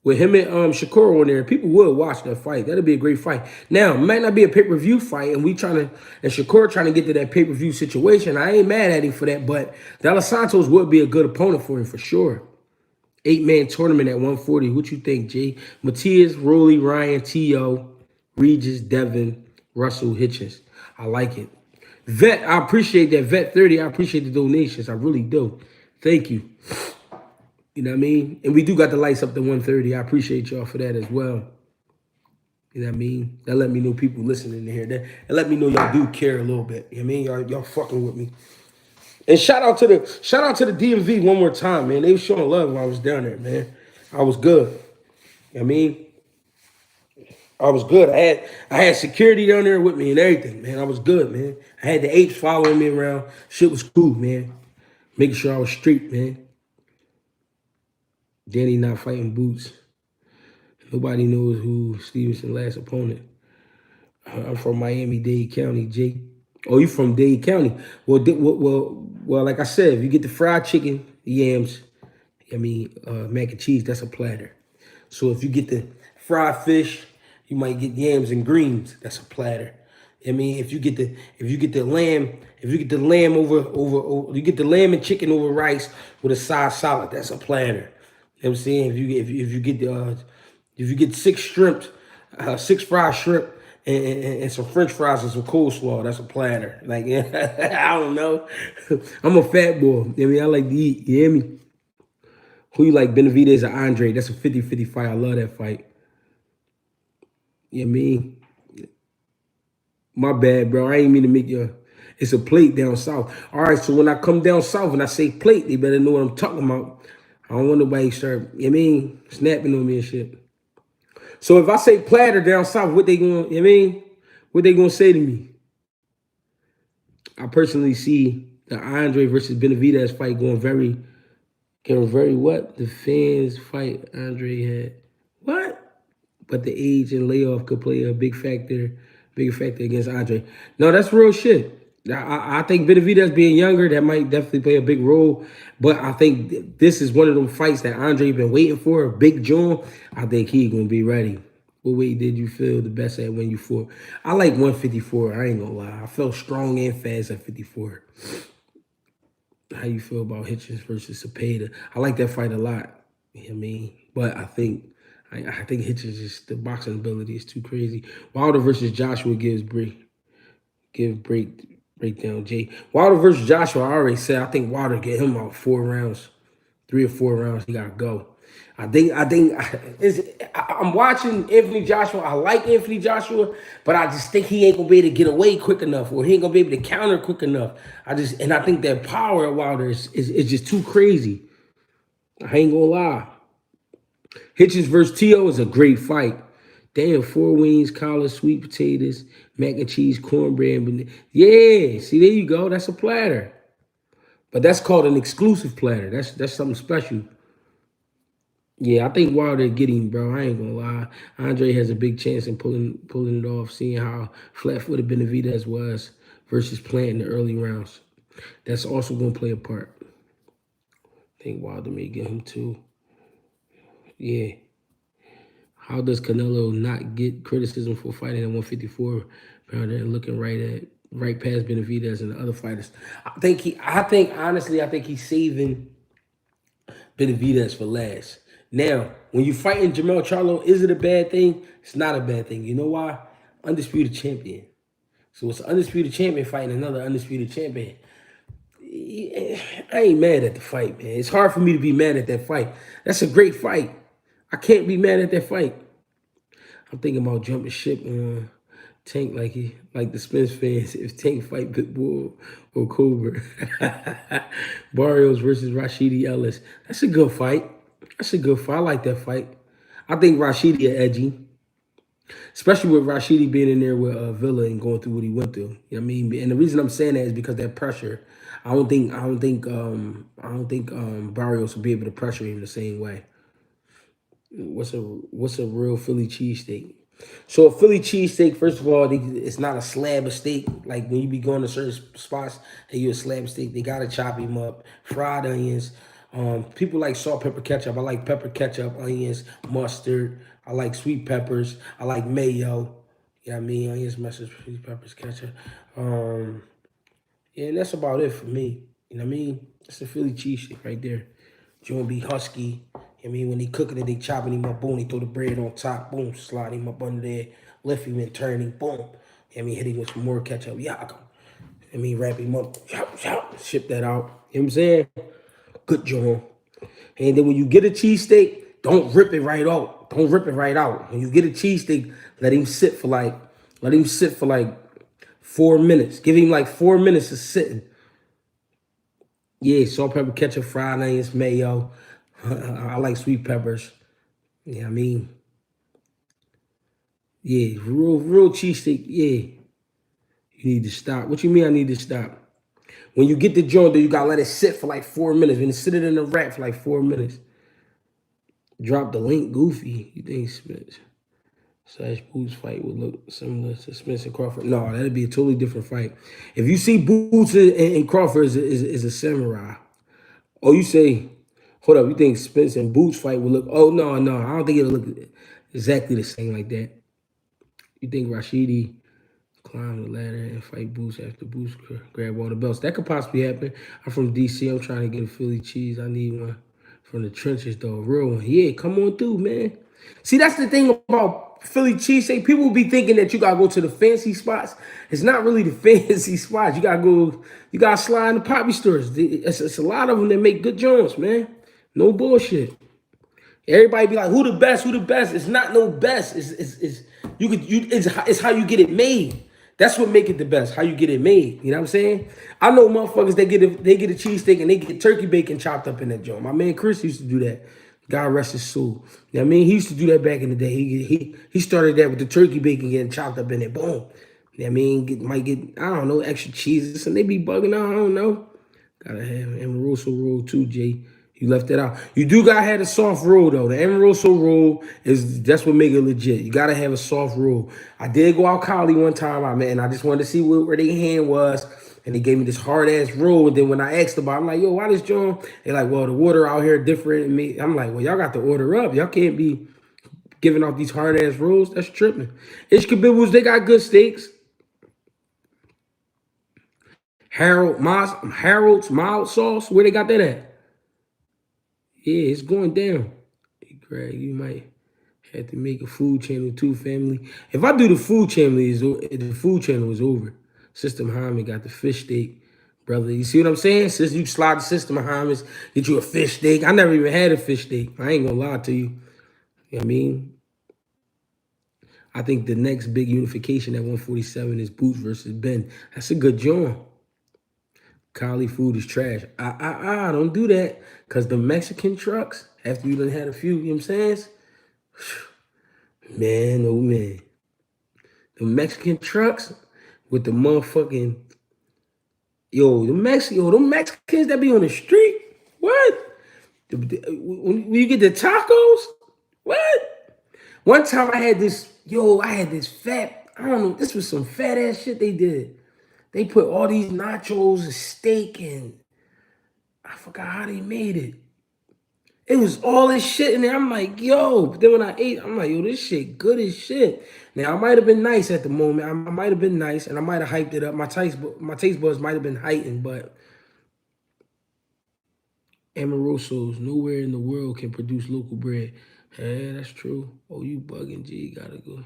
Speaker 1: Shakur on there, people will watch that fight. That'll be a great fight. Now, it might not be a pay-per-view fight, and Shakur trying to get to that pay-per-view situation. I ain't mad at him for that, but De Los Santos would be a good opponent for him for sure. 8-man tournament at 140. What you think, Jay? Matias, Rolly, Ryan, T.O., Regis, Devin, Russell, Hitchens. I like it. Vet, I appreciate that. Vet 30, I appreciate the donations. I really do. Thank you. You know what I mean? And we do got the lights up to 130. I appreciate y'all for that as well. You know what I mean? That let me know people listening to hear that. And let me know y'all do care a little bit. You know what I mean? Y'all fucking with me. And shout out to the DMV one more time, man. They were showing love when I was down there, man. I was good. You know what I mean? I was good. I had security down there with me and everything, man. I was good, man. I had the apes following me around. Shit was cool, man. Making sure I was straight, man. Danny not fighting Boots. Nobody knows who Stevenson's last opponent. I'm from Miami-Dade County, Jake. Oh, you from Dade County? Well, like I said, if you get the fried chicken, yams, mac and cheese, that's a platter. So if you get the fried fish, you might get yams and greens. That's a platter. I mean, if you get the lamb and chicken over rice with a side salad, that's a platter. You know what I'm saying? If you get 6 shrimp, 6 fried shrimp, and some French fries and some coleslaw, that's a platter. Like, I don't know. I'm a fat boy. I mean, I like to eat. You hear me? Who you like, Benavidez or Andre? That's a 50-50 fight. I love that fight. You know what I mean? My bad, bro. I ain't mean to make you. It's a plate down south. All right, so when I come down south and I say plate, they better know what I'm talking about. I don't want nobody start, you know what I mean, snapping on me and shit. So if I say platter down south, what they going, you know what I mean? What they gonna say to me? I personally see the Andre versus Benavidez fight going very what? The fans fight Andre had. What? But the age and layoff could play a bigger factor against Andre. No, that's real shit. I think Benavidez being younger, that might definitely play a big role. But I think this is one of them fights that Andre been waiting for, a big John. I think he gonna be ready. What weight did you feel the best at when you fought? I like 154. I ain't gonna lie. I felt strong and fast at 54. How you feel about Hitchens versus Cepeda? I like that fight a lot. You know what I mean? But I think Hitchens just, the boxing ability is too crazy. Wilder versus Joshua breakdown. Jay Wilder versus Joshua. I already said I think Wilder get him out 4 rounds, 3 or 4 rounds. He gotta go. I'm watching Anthony Joshua. I like Anthony Joshua, but I just think he ain't gonna be able to get away quick enough, or he ain't gonna be able to counter quick enough. I think that power of Wilder is just too crazy. I ain't gonna lie. Hitchens versus T.O. is a great fight. Damn, 4 wings, collard, sweet potatoes, mac and cheese, cornbread. Yeah, see, there you go. That's a platter. But that's called an exclusive platter. That's something special. Yeah, I think Wilder get him, bro. I ain't gonna lie. Andre has a big chance in pulling it off, seeing how flat-footed Benavidez was versus Plant in the early rounds. That's also gonna play a part. I think Wilder may get him too. Yeah. How does Canelo not get criticism for fighting at 154 pounder and looking right past Benavidez and the other fighters? I think he's saving Benavidez for last. Now, when you fighting Jermell Charlo, is it a bad thing? It's not a bad thing. You know why? Undisputed champion. So it's an undisputed champion fighting another undisputed champion. I ain't mad at the fight, man. It's hard for me to be mad at that fight. That's a great fight. I can't be mad at that fight. I'm thinking about jumping ship on Tank like the Spence fans. If Tank fight Pitbull or Cobra. Barrios versus Rashidi Ellis. That's a good fight. I like that fight. I think Rashidi edgy. Especially with Rashidi being in there with Villa and going through what he went through. You know what I mean? And the reason I'm saying that is because that pressure. I don't think Barrios will be able to pressure him the same way. What's a real Philly cheesesteak? So a Philly cheesesteak, first of all, it's not a slab of steak. Like when you be going to certain spots, they use a slab of steak. They gotta chop him up. Fried onions. People like salt, pepper, ketchup. I like pepper, ketchup, onions, mustard. I like sweet peppers. I like mayo. You know what I mean? Onions, mustard, sweet peppers, ketchup. Yeah, and that's about it for me. You know what I mean? That's a Philly cheesesteak right there. Joint be husky. I mean, when they cooking it, they chopping him up, boom, they throw the bread on top, boom, slide him up under there, lift him and turn him, boom. I mean, hit him with some more ketchup, I mean, wrap him up, ship that out. You know what I'm saying? Good job. And then when you get a cheesesteak, don't rip it right out. Don't rip it right out. When you get a cheesesteak, let him sit for like 4 minutes. Give him like 4 minutes of sitting. Yeah, salt, pepper, ketchup, fried onions, mayo. I like sweet peppers. Yeah, you know I mean? Yeah, real cheesesteak, yeah. You need to stop. What you mean I need to stop? When you get the joint, you gotta let it sit for like 4 minutes. When you sit it in the rack for like 4 minutes. Drop the link, Goofy. You think Spence / Boots fight would look similar to Spence and Crawford? No, that'd be a totally different fight. If you see Boots and Crawford is a samurai. Oh, you say, hold up, you think Spence and Boots fight would look, oh, no, I don't think it'll look exactly the same like that. You think Rashidi climb the ladder and fight Boots after Boots grab all the belts? That could possibly happen. I'm from D.C. I'm trying to get a Philly cheese. I need one from the trenches, though. A real one. Yeah, come on through, man. See, that's the thing about Philly cheesesteak. People will be thinking that you got to go to the fancy spots. It's not really the fancy spots. You got to slide in the poppy stores. It's a lot of them that make good joints, man. No bullshit. Everybody be like, who the best? Who the best? It's not no best. It's how you get it made. That's what make it the best. How you get it made. You know what I'm saying? I know motherfuckers that get a cheesesteak and they get turkey bacon chopped up in that joint. My man Chris used to do that. God rest his soul. You know what I mean? He used to do that back in the day. He started that with the turkey bacon getting chopped up in it. Boom. You know what I mean? Might get, I don't know, extra cheeses. And they be bugging out. I don't know. Gotta have Amoroso roll too, Jay. You left that out. You do gotta have a soft roll though. The Amoroso roll that's what make it legit. You gotta have a soft roll. I did go out Cali one time, I just wanted to see where their hand was. And they gave me this hard ass roll. And then when I asked about it, I'm like, yo, why this joint? They're like, well, the water out here different. And me, I'm like, well, y'all got the order up. Y'all can't be giving off these hard ass rolls. That's tripping. Ishkabibbles, they got good steaks. Harold's mild sauce. Where they got that at? Yeah, it's going down. Hey, Greg, you might have to make a food channel too, family. If I do the food channel, the food channel is over. Sister Muhammad got the fish steak, brother. You see what I'm saying? Since you slide the Sister Muhammad's, get you a fish steak. I never even had a fish steak. I ain't gonna lie to you. You know what I mean? I think the next big unification at 147 is Boots versus Ben. That's a good joint. Cali food is trash. Don't do that. Because the Mexican trucks, after you done had a few, you know what I'm saying? Man, oh man. The Mexican trucks with the motherfucking, them Mexicans that be on the street, what? When you get the tacos, what? One time I had this fat, I don't know, this was some fat ass shit they did. They put all these nachos and steak and I forgot how they made it. It was all this shit in there. I'm like, yo. But then when I ate, I'm like, yo, this shit good as shit. Now, I might have been nice at the moment. I might have been nice, and I might have hyped it up. My taste buds might have been heightened, but Amorosos, nowhere in the world can produce local bread. Yeah, that's true. Oh, you bugging, G. Gotta go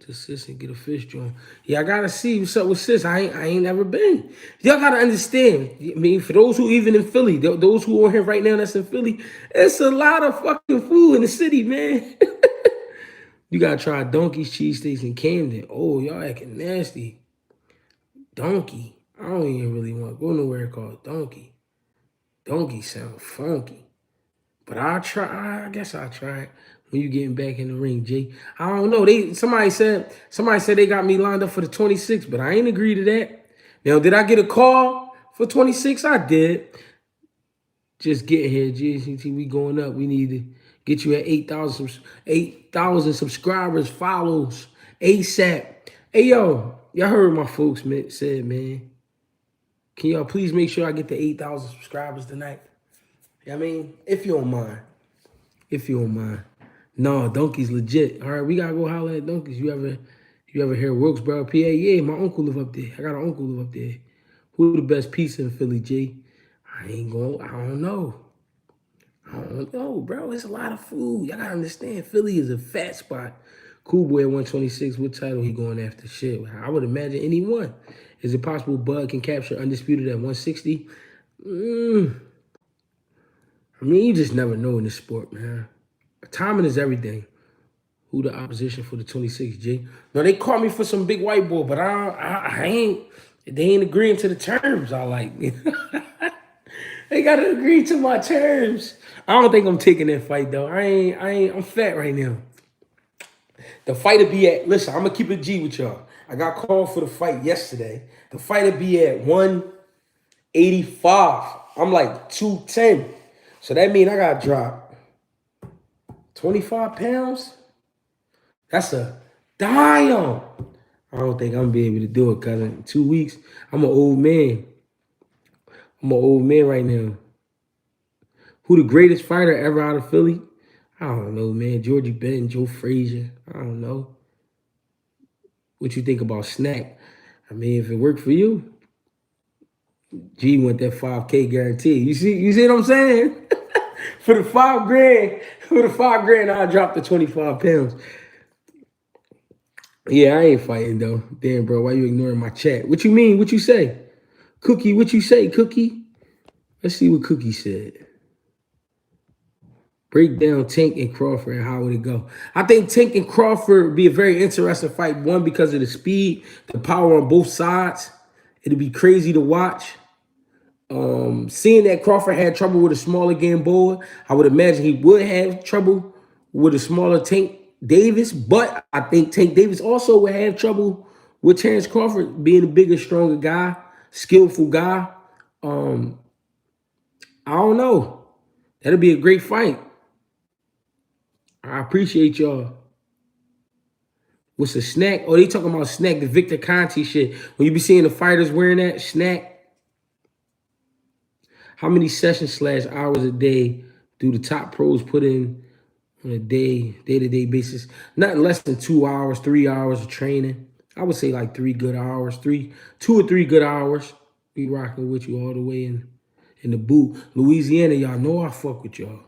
Speaker 1: to Sis and get a fish joint. Yeah, I gotta see what's up with Sis. I ain't never been. Y'all gotta understand. I mean, for those who even in Philly, those who are here right now that's in Philly, it's a lot of fucking food in the city, man. You gotta try Donkey's cheesesteaks in Camden. Oh, y'all acting nasty. Donkey. I don't even really want to go nowhere called Donkey. Donkey sound funky. But I'll try. I guess I'll try it when you getting back in the ring, Jay. I don't know. Somebody said they got me lined up for the 26th, but I ain't agree to that. Now, did I get a call for 26? I did. Just get here, GCT. We going up. We need to get you at 8,000 subscribers, follows, ASAP. Hey, yo, y'all heard my folks said, man. Can y'all please make sure I get the 8,000 subscribers tonight? You know what I mean? If you don't mind. If you don't mind. No, Donkey's legit. All right, we gotta go holler at Donkey's. You ever hear Wilkesboro, PA? Yeah, my uncle live up there. I got an uncle live up there. Who the best pizza in Philly, G? I don't know. I don't know, bro. It's a lot of food. Y'all gotta understand, Philly is a fat spot. Cool Boy at 126, what title he going after? Shit, I would imagine anyone. Is it possible Bud can capture Undisputed at 160? I mean, you just never know in this sport, man. Timing is everything. Who the opposition for the 26, G? No, they caught me for some big white boy, but I ain't. They ain't agreeing to the terms I like. They gotta agree to my terms. I don't think I'm taking that fight though. I'm fat right now. The fight will be at, listen, I'm gonna keep it G with y'all. I got called for the fight yesterday. The fight will be at 185. I'm like 210. So that means I gotta drop 25 pounds. That's a damn. I don't think I'm gonna be able to do it because in 2 weeks, I'm an old man. I'm an old man right now. Who the greatest fighter ever out of Philly? I don't know, man. Georgie Benton, Joe Frazier. I don't know. What you think about Snack? I mean, if it worked for you, G want that 5K guarantee. You see what I'm saying? For the $5 grand, I'll drop the 25 pounds. Yeah, I ain't fighting though. Damn, bro, why you ignoring my chat? What you mean? What you say? Cookie, what you say, Cookie? Let's see what Cookie said. Break down Tank and Crawford and how would it go? I think Tank and Crawford would be a very interesting fight. One, because of the speed, the power on both sides. It'd be crazy to watch. Seeing that Crawford had trouble with a smaller Gamboa, I would imagine he would have trouble with a smaller Tank Davis. But I think Tank Davis also would have trouble with Terrence Crawford being a bigger, stronger guy, skillful guy. I don't know. That'll be a great fight. I appreciate y'all. What's a snack? Oh, they talking about snack, the Victor Conti shit. When you be seeing the fighters wearing that snack, how many sessions / hours a day do the top pros put in on a day-to-day basis? Nothing less than 2 hours, 3 hours of training. I would say like 3 good hours, 2 or 3 good hours. Be rocking with you all the way in the boot. Louisiana, y'all know I fuck with y'all.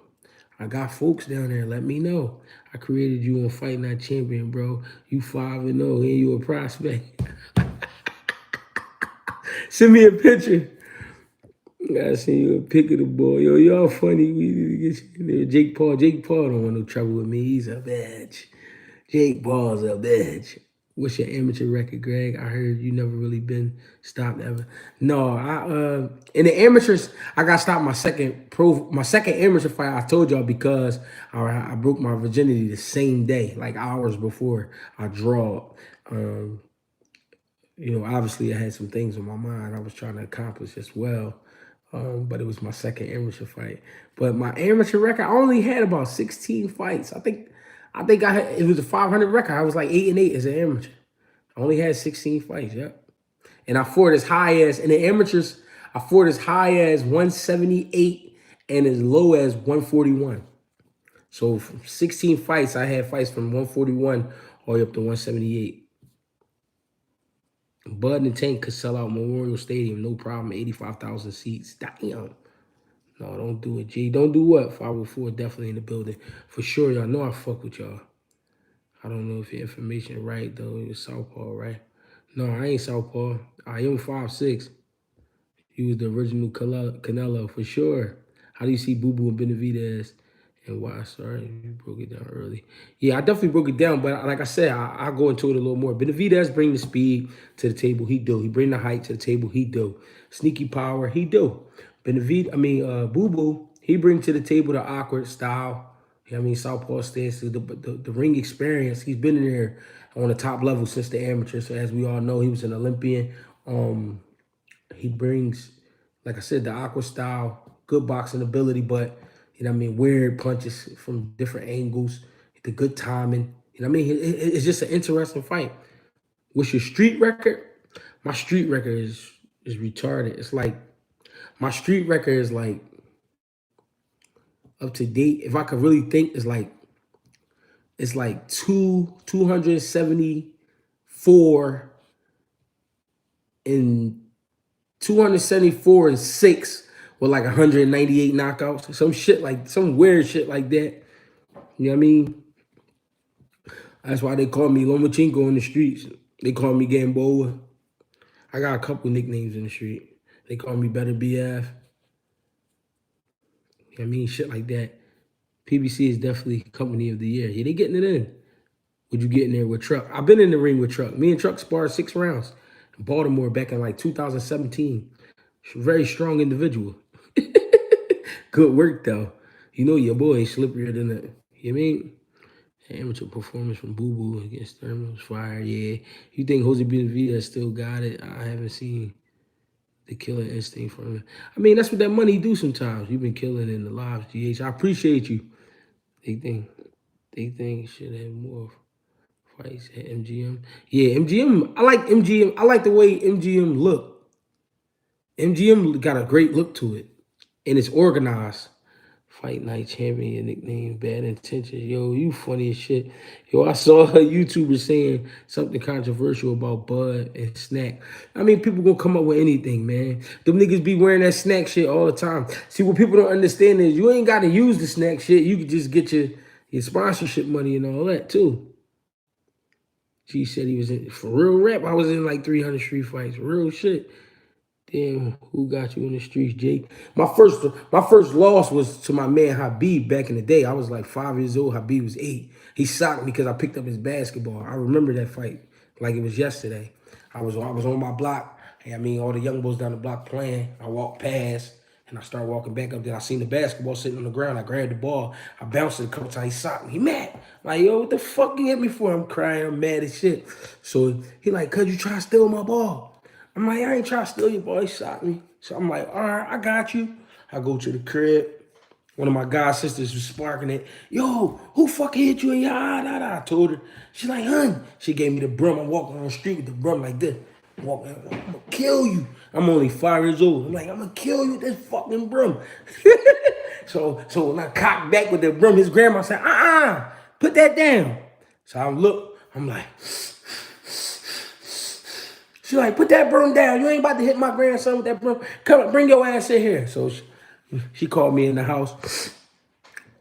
Speaker 1: I got folks down there. Let me know. I created you on Fight Night Champion, bro. You 5-0 and you a prospect. Send me a picture. I gotta send you a pic of the boy. Yo, y'all funny. We need to get you in there. Jake Paul. Jake Paul don't want no trouble with me. He's a bitch. Jake Paul's a bitch. What's your amateur record, Greg? I heard you never really been stopped ever. No, in the amateurs, I got stopped my second amateur fight. I told y'all because I broke my virginity the same day, like hours before I draw. You know, obviously I had some things on my mind I was trying to accomplish as well. But it was my second amateur fight. But my amateur record, I only had about 16 fights. I think it was a 500 record. I was like 8-8 as an amateur. I only had 16 fights, yep. And I fought as high as, in the amateurs, I fought as high as 178 and as low as 141. So from 16 fights, I had fights from 141 all the way up to 178. Bud and Tank could sell out Memorial Stadium, no problem, 85,000 seats. Damn. No, don't do it, G. Don't do what? 504 definitely in the building. For sure, y'all know I fuck with y'all. I don't know if your information right, though. You're Southpaw, right? No, I ain't Southpaw. I am 5'6". He was the original Canelo, for sure. How do you see Boo Boo and Benavidez? And why? Sorry, you broke it down early. Yeah, I definitely broke it down, but like I said, I'll go into it a little more. Benavidez bring the speed to the table, he do. He bring the height to the table, he do. Sneaky power, he do. Boo Boo, he bring to the table the awkward style. You know what I mean, southpaw stance, the ring experience. He's been in there on the top level since the amateur. So as we all know, he was an Olympian. He brings, like I said, the aqua style, good boxing ability, but, you know what I mean, weird punches from different angles, the good timing. You know what I mean? It's just an interesting fight. What's your street record? My street record is retarded. It's like, my street record is like up to date. If I could really think, it's like 274 and 274 and 6 with like 198 knockouts. Some shit like, some weird shit like that. You know what I mean? That's why they call me Lomachenko in the streets. They call me Gamboa. I got a couple nicknames in the street. They call me Better BF. You know what I mean? Shit like that. PBC is definitely Company of the Year. Yeah, they getting it in. Would you get in there with Truck? I've been in the ring with Truck. Me and Truck sparred 6 rounds in Baltimore back in like 2017. Very strong individual. Good work, though. You know your boy is slipperier than that. You know what I mean? Amateur performance from Boo Boo against Thurman was fire, yeah. You think Jose Benavidez still got it? I haven't seen the killer instinct from him. I mean, that's what that money do sometimes. You've been killing in the lives, GH. I appreciate you. They think it should have more fights at MGM. Yeah, MGM, I like MGM. I like the way MGM look. MGM got a great look to it. And it's organized. Fight Night Champion, your nickname, Bad Intentions. Yo, you funny as shit. Yo, I saw a YouTuber saying something controversial about Bud and Snack. I mean, people gonna come up with anything, man. Them niggas be wearing that snack shit all the time. See, what people don't understand is you ain't gotta use the snack shit. You can just get your sponsorship money and all that, too. She said he was in, for real rap, I was in like 300 street fights. Real shit. Damn, who got you in the streets, Jake? My first loss was to my man Habib back in the day. I was like 5 years old. Habib was 8. He socked me because I picked up his basketball. I remember that fight like it was yesterday. I was on my block. And I mean, all the young boys down the block playing. I walked past and I started walking back up there. I seen the basketball sitting on the ground. I grabbed the ball. I bounced it a couple times. He socked me. He mad. Like, yo, what the fuck you hit me for? I'm crying. I'm mad as shit. So he like, cuz you try to steal my ball. I'm like, I ain't trying to steal your ball. He shot me. So I'm like, all right, I got you. I go to the crib. One of my god sisters was sparking it. Yo, who fucking hit you in your eye? I told her. She's like, hun. She gave me the broom. I'm walking on the street with the broom like this. I'm gonna kill you. I'm only 5 years old. I'm like, I'm gonna kill you with this fucking broom. so when I cocked back with the broom, his grandma said, put that down. So I look, I'm like, she like, put that broom down. You ain't about to hit my grandson with that broom. Come, bring your ass in here. So she called me in the house.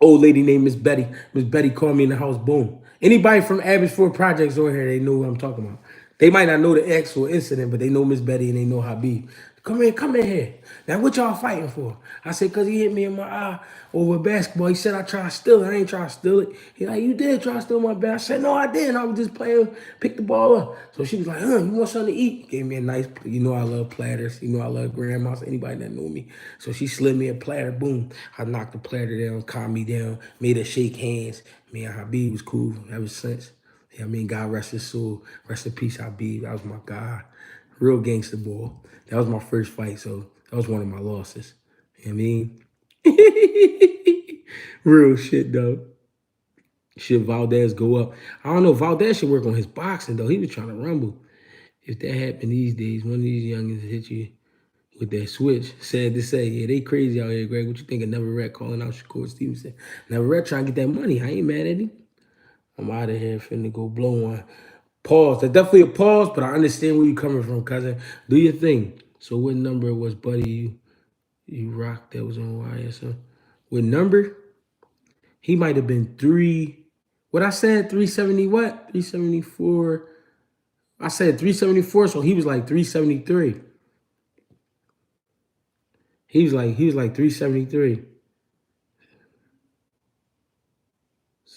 Speaker 1: Old lady named Miss Betty. Miss Betty called me in the house. Boom. Anybody from Abbotsford Projects over here, they know what I'm talking about. They might not know the actual incident, but they know Miss Betty and they know Habib. Come in here. Now, what y'all fighting for? I said, because he hit me in my eye over basketball. He said I tried to steal it. I ain't trying to steal it. He like, you did try to steal my bat. I said, no, I didn't. I was just playing, pick the ball up. So she was like, you want something to eat? Gave me a nice, you know I love platters. You know I love grandmas, anybody that know me. So she slid me a platter. Boom. I knocked the platter down, calmed me down, made her shake hands. Me and Habib was cool ever since. Yeah, I mean, God rest his soul. Rest in peace, Habib. That was my guy. Real gangster boy. That was my first fight, so that was one of my losses. You know what I mean? Real shit, though. Should Valdez go up? I don't know. Valdez should work on his boxing, though. He was trying to rumble. If that happened these days, one of these youngins hit you with that switch. Sad to say. Yeah, they crazy out here, Greg. What you think of Navarrete calling out Shakur Stevenson? Navarrete trying to get that money. I ain't mad at him. I'm out of here finna go blow one. Pause. That's definitely a pause, but I understand where you're coming from, cousin. Do your thing. So what number was Buddy you rocked that was on YSL? What number? He might have been 3. What I said, 370 what? 374. I said 374, so he was like 373. He was like 373.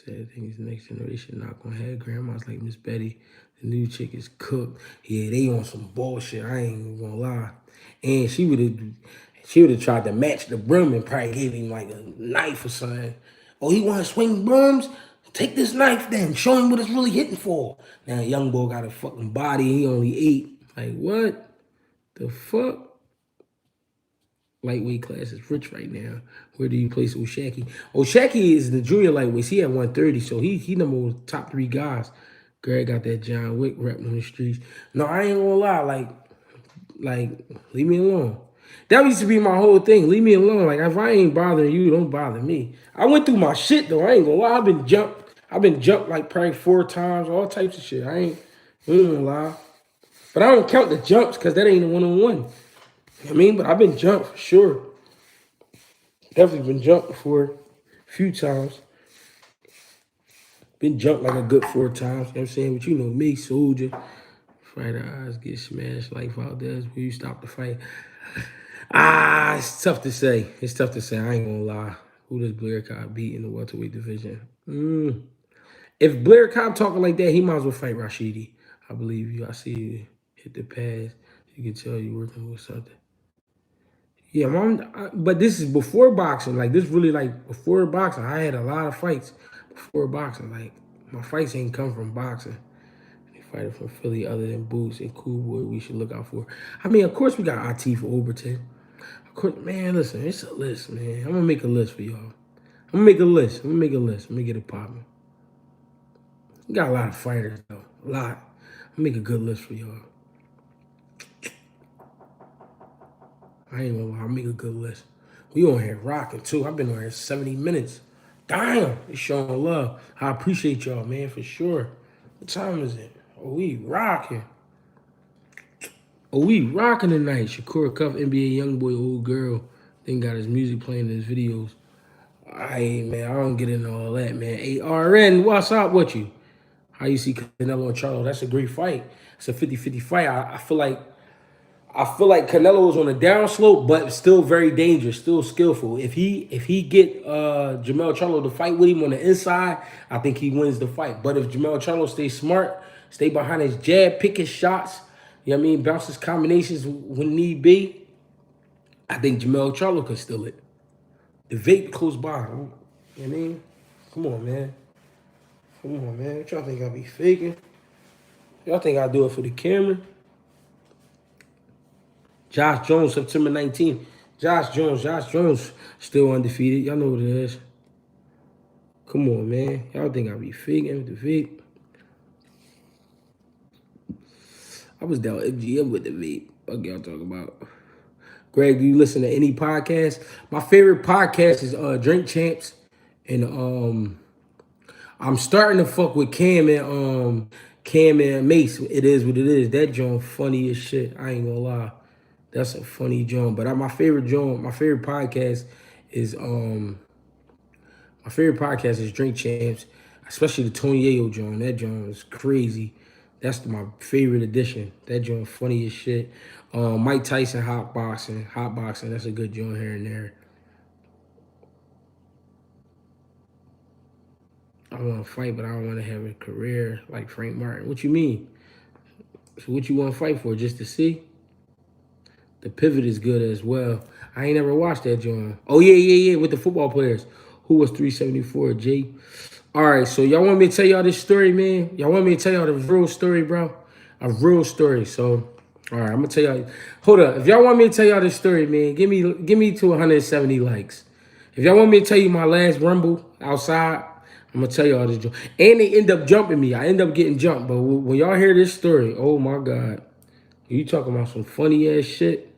Speaker 1: Said things the next generation not gonna have grandmas like Miss Betty. The new chick is cooked. Yeah, they on some bullshit. I ain't even gonna lie. And she would have tried to match the broom and probably gave him like a knife or something. Oh, he want to swing brooms? Take this knife then. Show him what it's really hitting for. Now, young boy got a fucking body. He only 8. Like, what the fuck? Lightweight class is rich right now. Where do you place Oshaki? Oshaki is the junior lightweight. He at 130, so he number one top 3 guys. Greg got that John Wick rep on the streets. No, I ain't gonna lie. Like, leave me alone. That used to be my whole thing. Leave me alone. Like, if I ain't bothering you, don't bother me. I went through my shit though. I ain't gonna lie. I've been jumped like probably 4 times. All types of shit. I ain't gonna lie. But I don't count the jumps because that ain't a one-on-one. You know what I mean? But I've been jumped for sure. Definitely been jumped before a few times. Been jumped like a good 4 times. You know what I'm saying? But you know me, soldier. Fighter eyes get smashed like Valdez. Will you stop the fight? It's tough to say. It's tough to say. I ain't gonna lie. Who does Blair Cobb beat in the welterweight division? If Blair Cobb talking like that, he might as well fight Rashidi. I believe you. I see you hit the pass. You can tell you working with something. Yeah, but this is before boxing. Like, this really, like, before boxing. I had a lot of fights before boxing. Like, my fights ain't come from boxing. Any fighter from Philly other than Boots and Cool Boy we should look out for. I mean, of course we got IT for Overton. Of course, man, listen, it's a list, man. I'm going to make a list for y'all. I'm going to make a list. Let me get it popping. We got a lot of fighters, though. A lot. I'm going to make a good list for y'all. I ain't gonna lie, I'll make a good list. We on here rocking too. I've been on here 70 minutes. Damn, it's showing love. I appreciate y'all, man, for sure. What time is it? Oh, we rocking. We rocking tonight. Shakur Cuff, NBA Youngboy, old girl. Then got his music playing in his videos. Man, I don't get into all that, man. ARN, what's up with you? How you see Canelo and Charlo? That's a great fight. It's a 50-50 fight. I feel like I feel like Canelo was on a downslope, but still very dangerous, still skillful. If he get Jermell Charlo to fight with him on the inside, I think he wins the fight. But if Jermell Charlo stays smart, stay behind his jab, pick his shots, you know what I mean, bounce his combinations when need be, I think Jermell Charlo could steal it. The vape close by. You know what I mean? Come on, man. Come on, man. What y'all think I be faking? Y'all think I do it for the camera? Josh Jones, September 19th. Josh Jones, still undefeated. Y'all know what it is. Come on, man. Y'all think I be faking with the vape? I was down MGM with the vape. What y'all talking about? Greg, do you listen to any podcast? My favorite podcast is Drink Champs. And I'm starting to fuck with Cam and Mace. It is what it is. That joint funny as shit. I ain't gonna lie. That's a funny joint. But my favorite podcast is Drink Champs, especially the Tony Yayo joint. That joint is crazy. That's my favorite edition. That joint funny as shit. Mike Tyson hot boxing. That's a good joint here and there. I want to fight, but I don't want to have a career like Frank Martin. What you mean? So what you want to fight for? Just to see? The Pivot is good as well. I ain't never watched that joint. Oh, yeah, with the football players. Who was 374, Jay? All right, so y'all want me to tell y'all this story, man? Y'all want me to tell y'all the real story, bro? A real story. So, all right, I'm going to tell y'all. Hold up. If y'all want me to tell y'all this story, man, give me to 170 likes. If y'all want me to tell you my last Rumble outside, I'm going to tell y'all this joke. And they end up jumping me. I end up getting jumped. But when y'all hear this story, oh, my God. You talking about some funny-ass shit.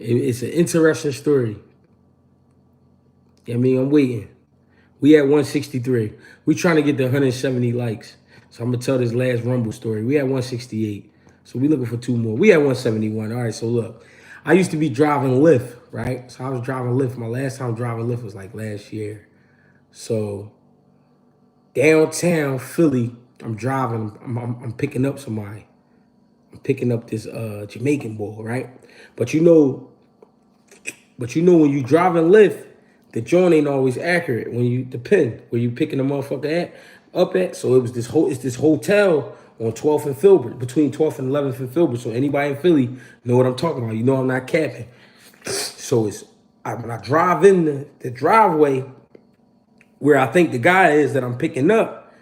Speaker 1: It's an interesting story. I mean, I'm waiting. We at 163. We trying to get to 170 likes. So I'm going to tell this last Rumble story. We at 168. So we looking for 2 more. We at 171. All right, so look. I used to be driving Lyft, right? So I was driving Lyft. My last time driving Lyft was like last year. So downtown Philly, I'm driving. I'm picking up somebody. I'm picking up this Jamaican boy, right? But you know when you driving Lyft, the joint ain't always accurate. When you depend where you picking the motherfucker up at. So it's this hotel on 12th and Filbert, between 12th and 11th and Filbert. So anybody in Philly know what I'm talking about. You know I'm not capping. So when I drive in the driveway where I think the guy is that I'm picking up,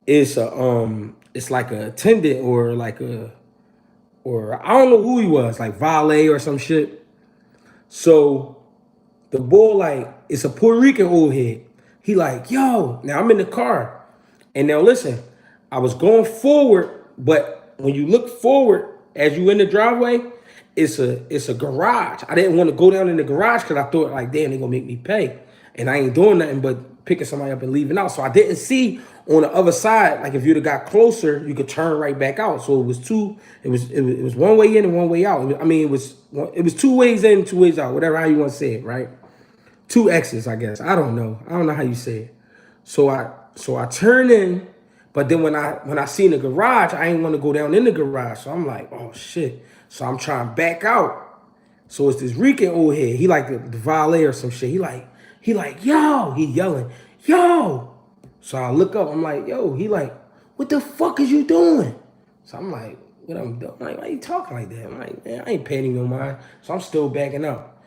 Speaker 1: it's like a attendant or I don't know who he was, like valet or some shit. So the boy, like, it's a Puerto Rican old head. He like, yo, now I'm in the car. And now listen, I was going forward, but when you look forward as you in the driveway, it's a garage. I didn't want to go down in the garage because I thought, like, damn, they gonna make me pay. And I ain't doing nothing but picking somebody up and leaving out. So I didn't see on the other side, like if you'd have got closer, you could turn right back out. So it was one way in and one way out. It was 2 ways in, 2 ways out, whatever how you want to say it, right? 2 X's, I guess. I don't know how you say it. So I turn in, but then when I seen the garage, I ain't want to go down in the garage. So I'm like, oh shit. So I'm trying to back out. So it's this Rican old head. He like the valet or some shit. He like, yo, he yelling, yo. So I look up, I'm like, yo, he like, what the fuck is you doing? So I'm like, what I'm doing? Like, why you talking like that? I'm like, man, I ain't paying him no mind. So I'm still backing up.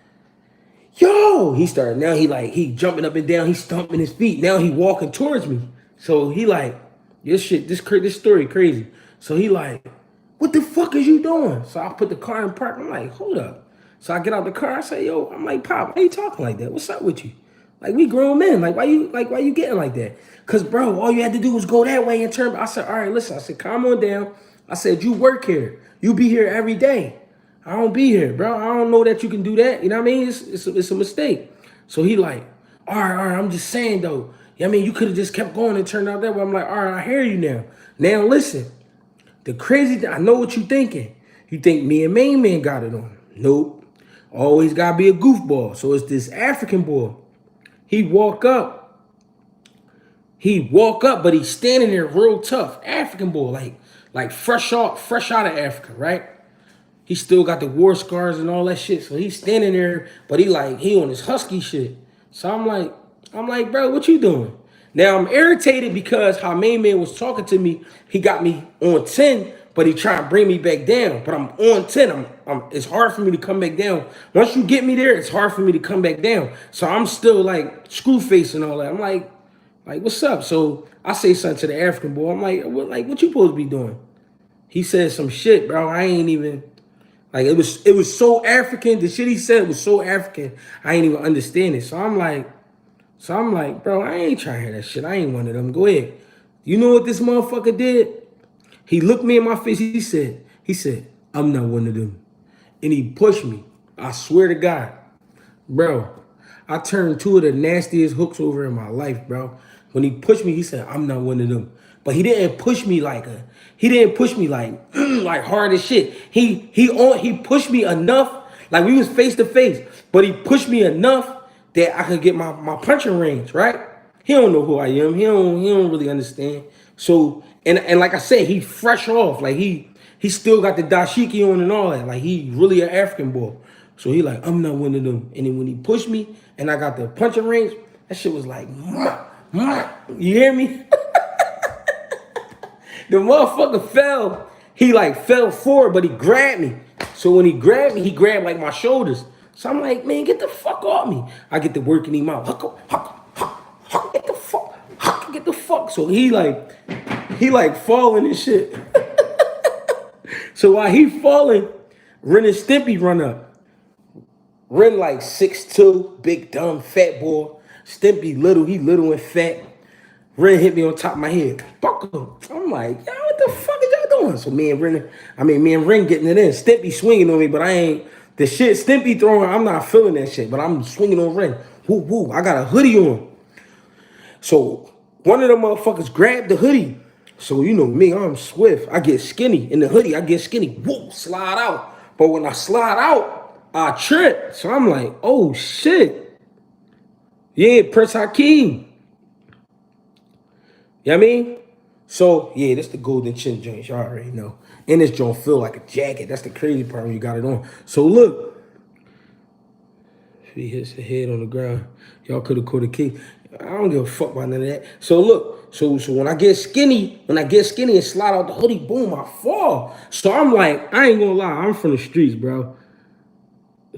Speaker 1: Yo, he started, now he jumping up and down, he stomping his feet. Now he walking towards me. So he like, this story crazy. So he like, what the fuck is you doing? So I put the car in park. I'm like, hold up. So I get out the car, I say, yo, I'm like, Pop, why you talking like that? What's up with you? Like, we grown men. Like, why you getting like that? Cause bro, all you had to do was go that way and turn. I said, all right, listen. I said, calm on down. I said, you work here. You be here every day. I don't be here, bro. I don't know that you can do that. You know what I mean? It's a mistake. So he like, all right. I'm just saying though. You know what I mean? You could have just kept going and turned out that way. I'm like, all right, I hear you now. Now listen. The crazy thing, I know what you thinking. You think me and Main Man got it on. Nope. Always gotta be a goofball. So it's this African boy. He walk up, but he's standing there real tough. African boy, like fresh out of Africa, right? He still got the war scars and all that shit. So he's standing there, but he on his husky shit. So I'm like, bro, what you doing? Now I'm irritated because how main man was talking to me, he got me on 10, but he trying to bring me back down. But I'm on 10. It's hard for me to come back down. Once you get me there, it's hard for me to come back down. So I'm still like screw face and all that. I'm like, what's up? So I say something to the African boy. I'm like, what you supposed to be doing? He said some shit, bro. I ain't even like it was so African. The shit he said was so African. I ain't even understand it. So I'm like, bro, I ain't trying to hear that shit. I ain't one of them. Go ahead. You know what this motherfucker did? He looked me in my face. He said, I'm not one of them. And he pushed me. I swear to God. Bro, I turned two of the nastiest hooks over in my life, bro. When he pushed me, he said, I'm not one of them. But he didn't push me like like hard as shit. He pushed me enough, like we was face to face, but he pushed me enough that I could get my punching range, right? He don't know who I am. He don't really understand. So and like I said, he fresh off. Like he still got the dashiki on and all that. Like he really an African boy. So he like, I'm not one of them. And then when he pushed me and I got the punching range, that shit was like, you hear me? The motherfucker fell. He like fell forward, but he grabbed me. So when he grabbed me, he grabbed like my shoulders. So I'm like, man, get the fuck off me. I get to working him out. Get the fuck. So he like falling and shit. So while he falling, Ren and Stimpy run up. Ren like 6'2", big dumb fat boy. Stimpy little, he little and fat. Ren hit me on top of my head. Buckle. I'm like, yo, what the fuck is y'all doing? So me and Ren getting it in. Stimpy swinging on me, but I ain't. The shit Stimpy throwing, I'm not feeling that shit, but I'm swinging on Ren. Woo, woo. I got a hoodie on. So one of the motherfuckers grabbed the hoodie. So you know me, I'm swift. I get skinny. In the hoodie, I get skinny. Woo, slide out. But when I slide out, I trip. So I'm like, oh shit. Yeah, Prince Hakeem. You know what I mean? So, yeah, this the golden chin joint. Y'all already know. And this joint feel like a jacket. That's the crazy part when you got it on. So, look. If he hits the head on the ground, y'all could have caught a kick. I don't give a fuck about none of that. So, look. So when I get skinny and slide out the hoodie, boom, I fall. So, I'm like, I ain't gonna lie. I'm from the streets, bro.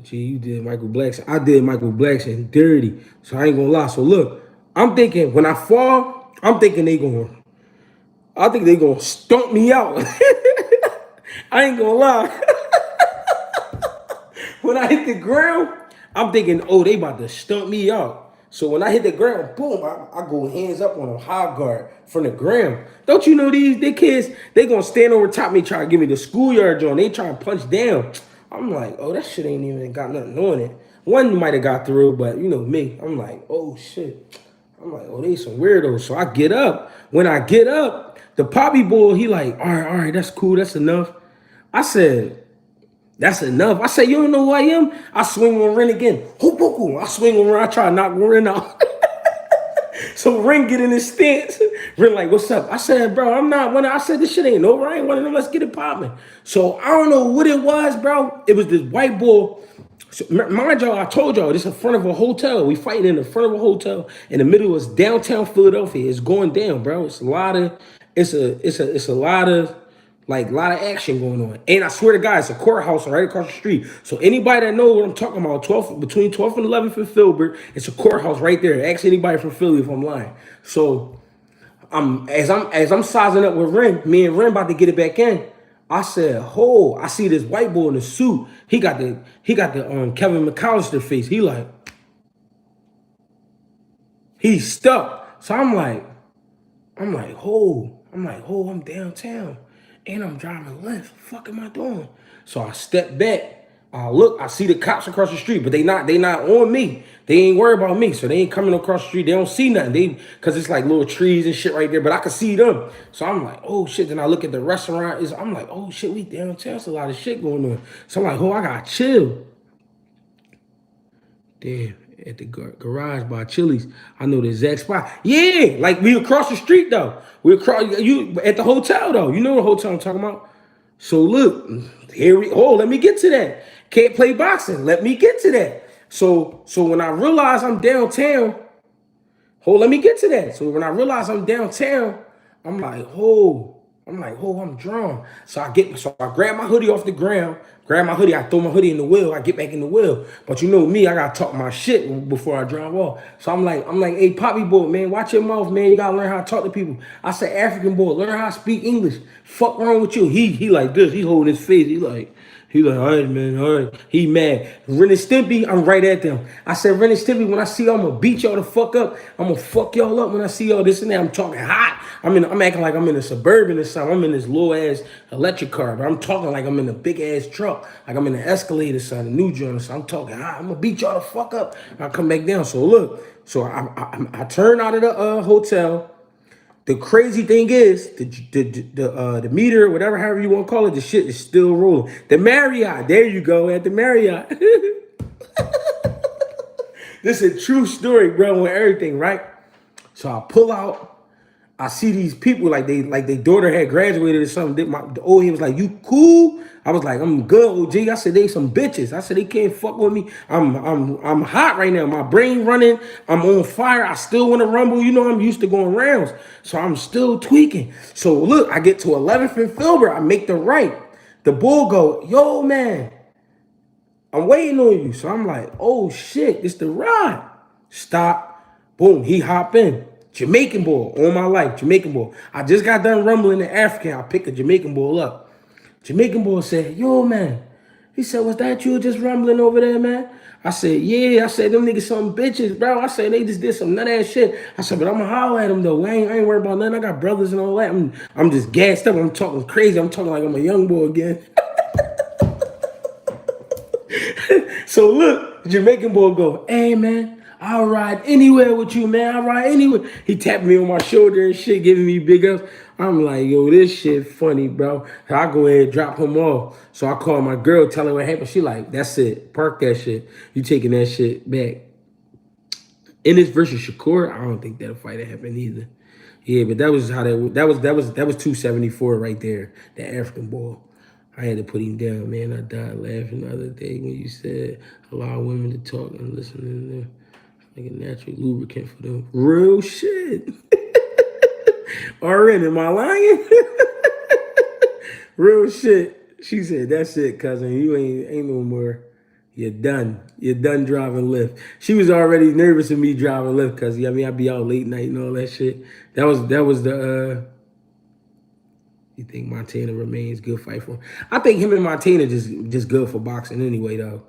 Speaker 1: Gee, you did Michael Blackson. I did Michael Blackson dirty. So, I ain't gonna lie. So, look. I'm thinking when I fall, I think they gonna stomp me out. I ain't gonna lie. When I hit the ground, I'm thinking, oh, they about to stomp me out. So when I hit the ground, boom, I go hands up on a high guard from the ground. Don't you know these kids, they gonna stand over top of me trying to give me the schoolyard joint. They trying to punch down. I'm like, oh, that shit ain't even got nothing on it. One might have got through, but you know me. I'm like, oh, shit. I'm like, oh, they some weirdos. So I get up. When I get up, the poppy boy, he like, all right, that's cool, that's enough. I said, that's enough. I said, you don't know who I am? I swing on Ren again. I swing on Ren. I try to knock Ren out. So Ren get in his stance. Ren like, what's up? I said, bro, I'm not one of, I said, this shit ain't over. I ain't one of them. Let's get it popping. So I don't know what it was, bro. It was this white boy. So, mind y'all, I told y'all, this in front of a hotel. We fighting in the front of a hotel. In the middle is downtown Philadelphia. It's going down, bro. It's a lot of action going on. And I swear to God, it's a courthouse right across the street. So anybody that knows what I'm talking about, between 12th and 11th and Filbert, it's a courthouse right there. Ask anybody from Philly if I'm lying. So as I'm sizing up with Ren, me and Ren about to get it back in. I said, "Oh, I see this white boy in a suit. He got the Kevin McAllister face. He's stuck." So I'm like, I'm downtown and I'm driving left. What the fuck am I doing? So I step back. I look, I see the cops across the street, but they not on me. They ain't worried about me. So they ain't coming across the street. They don't see nothing. Cause it's like little trees and shit right there, but I can see them. So I'm like, oh shit. Then I look at the restaurant. I'm like, oh shit, we downtown. There's a lot of shit going on. So I'm like, oh, I gotta chill. Damn, at the garage by Chili's, I know the exact spot. Yeah, like we across the street though. We across you at the hotel though. You know the hotel I'm talking about? So look, let me get to that. Can't play boxing. Let me get to that. So when I realize I'm downtown, let me get to that. So when I realize I'm downtown, I'm like, I'm drawn. So I grab my hoodie off the ground, I throw my hoodie in the wheel, I get back in the wheel. But you know me, I gotta talk my shit before I drive off. So I'm like, hey, Poppy boy, man, watch your mouth, man. You gotta learn how to talk to people. I said, African boy, learn how to speak English. Fuck wrong with you? He like this, he holding his face, he like, all right, man, all right. He mad. Ren and Stimpy, I'm right at them. I said, Ren and Stimpy, when I see y'all, I'm gonna beat y'all the fuck up. I'm gonna fuck y'all up when I see y'all this and that. I'm talking hot. I'm acting like I'm in a Suburban or something. I'm in this little ass electric car, but I'm talking like I'm in a big ass truck, like I'm in an Escalade or something, a new joint or something. I'm talking hot. I'm gonna beat y'all the fuck up. I come back down. So look, I turn out of the hotel. The crazy thing is, the meter, whatever, however you want to call it, the shit is still rolling. The Marriott, there you go, at the Marriott. This is a true story, bro, with everything, right? So I pull out. I see these people like they daughter had graduated or something. The old he was like, "You cool?" I was like, "I'm good, OG." I said, "They some bitches." I said, "They can't fuck with me. I'm hot right now. My brain running. I'm on fire. I still want to rumble. You know, I'm used to going rounds, so I'm still tweaking." So look, I get to 11th and Filbert. I make the right. The bull go, "Yo, man, I'm waiting on you." So I'm like, "Oh shit, it's the ride." Stop. Boom. He hop in. Jamaican bull, all my life, Jamaican bull. I just got done rumbling the African. I picked a Jamaican bull up. Jamaican bull said, "Yo, man." He said, "Was that you just rumbling over there, man?" I said, "Yeah." I said, "Them niggas some bitches, bro." I said, "They just did some nut ass shit." I said, "But I'm gonna holler at them though. I ain't worried about nothing. I got brothers and all that. I'm just gassed up. I'm talking crazy. I'm talking like I'm a young boy again." So look, Jamaican boy go, "Hey, man, I'll ride anywhere with you, man. I'll ride anywhere." He tapped me on my shoulder and shit, giving me big ups. I'm like, yo, this shit funny, bro. So I go ahead and drop him off. So I call my girl, tell her what happened. She like, "That's it. Park that shit. You taking that shit back." Ennis versus Shakur, I don't think that'll fight happen either. Yeah, but that was how that was 274 right there, the African ball. I had to put him down, man. I died laughing the other day when you said allow women to talk and listen to them like a natural lubricant for them. Real shit. RN, am I lying? Real shit. She said, "That's it, cousin. You ain't no more. You're done. You're done driving Lyft." She was already nervous of me driving Lyft because I mean I'd be out late night and all that shit. That was the you think Montana remains good fight for him? I think him and Montana just good for boxing anyway though.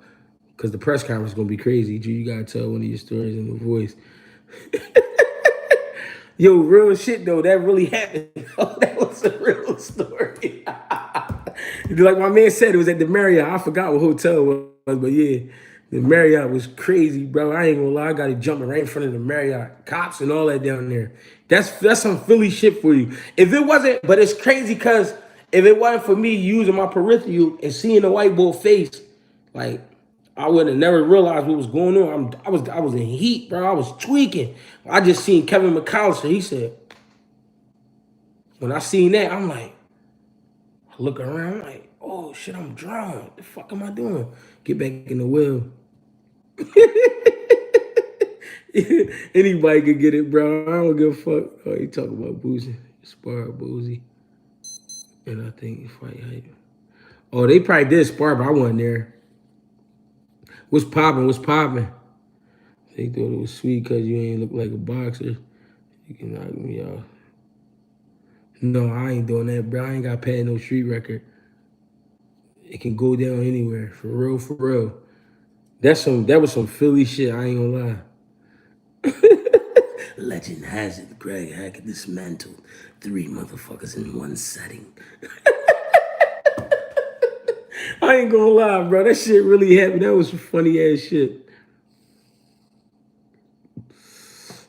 Speaker 1: Cause the press conference is gonna be crazy. Drew, you gotta tell one of your stories in the voice. Yo, real shit though, that really happened. That was a real story. Like my man said, it was at the Marriott. I forgot what hotel it was, but yeah, the Marriott was crazy, bro. I ain't gonna lie, I got it jumping right in front of the Marriott, cops and all that down there. That's some Philly shit for you. If it wasn't, but it's crazy because if it wasn't for me using my peripheral and seeing the white boy face, like I would have never realized what was going on. I was in heat, bro. I was tweaking. I just seen Kevin McAllister. He said, when I seen that, I'm like, I look around, I'm like, oh shit, I'm drunk. What the fuck am I doing? Get back in the wheel. Anybody could get it, bro. I don't give a fuck. Oh, you talking about Boozy. Spar Boozy. And I think fight hype. Oh, they probably did spar, but I wasn't there. What's popping? What's popping? They thought it was sweet because you ain't look like a boxer. You can knock me off. No, I ain't doing that, bro. I ain't got pad no street record. It can go down anywhere. For real, for real. That was some Philly shit, I ain't gonna lie. Legend has it, Greg Hackett dismantled 3 motherfuckers in one setting. I ain't gonna lie, bro. That shit really happened. That was some funny ass shit.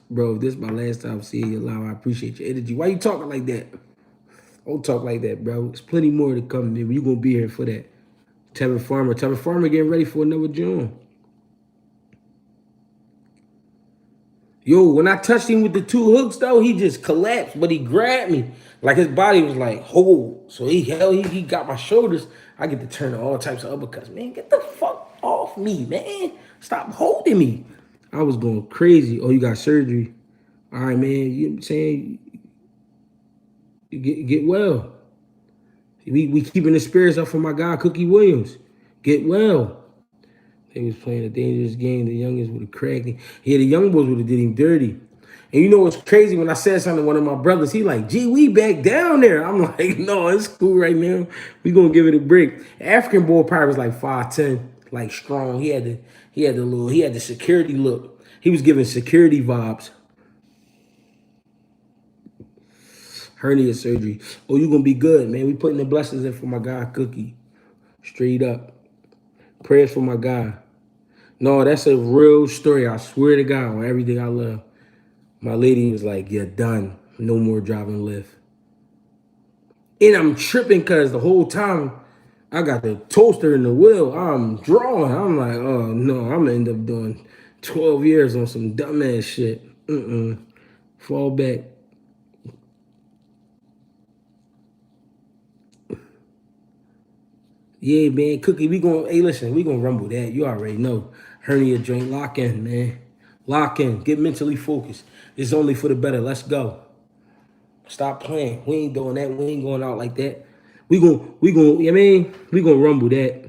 Speaker 1: Bro, this is my last time seeing you live. I appreciate your energy. Why you talking like that? Don't talk like that, bro. There's plenty more to come, man. You gonna be here for that. Tevin Farmer getting ready for another joint. Yo, when I touched him with the 2 hooks though, he just collapsed, but he grabbed me. Like his body was like, hold. So he got my shoulders. I get to turn all types of uppercuts. Man, get the fuck off me, man. Stop holding me. I was going crazy. Oh, you got surgery. All right, man. You know what I'm saying? You get well. We keeping the spirits up for my guy, Cookie Williams. Get well. They was playing a dangerous game. The youngest would have cracked him. Yeah, the young boys would have did him dirty. And you know what's crazy? When I said something to one of my brothers, he like, gee, we back down there. I'm like, no, it's cool right now. We gonna give it a break. African boy probably was like 5'10", like strong. He had the security look. He was giving security vibes. Hernia surgery. Oh, you gonna be good, man. We putting the blessings in for my guy, Cookie. Straight up. Prayers for my guy. No, that's a real story. I swear to God, on everything I love. My lady was like, you're done. No more driving Lyft. And I'm tripping because the whole time I got the toaster in the wheel. I'm drawing. I'm like, oh no, I'm gonna end up doing 12 years on some dumbass shit. Fall back. Yeah, man, Cookie, hey, listen, we gonna rumble that. You already know. Hernia joint, lock in, man. Lock in. Get mentally focused. It's only for the better. Let's go. Stop playing. We ain't doing that. We ain't going out like that. You know what I mean? We gonna rumble that.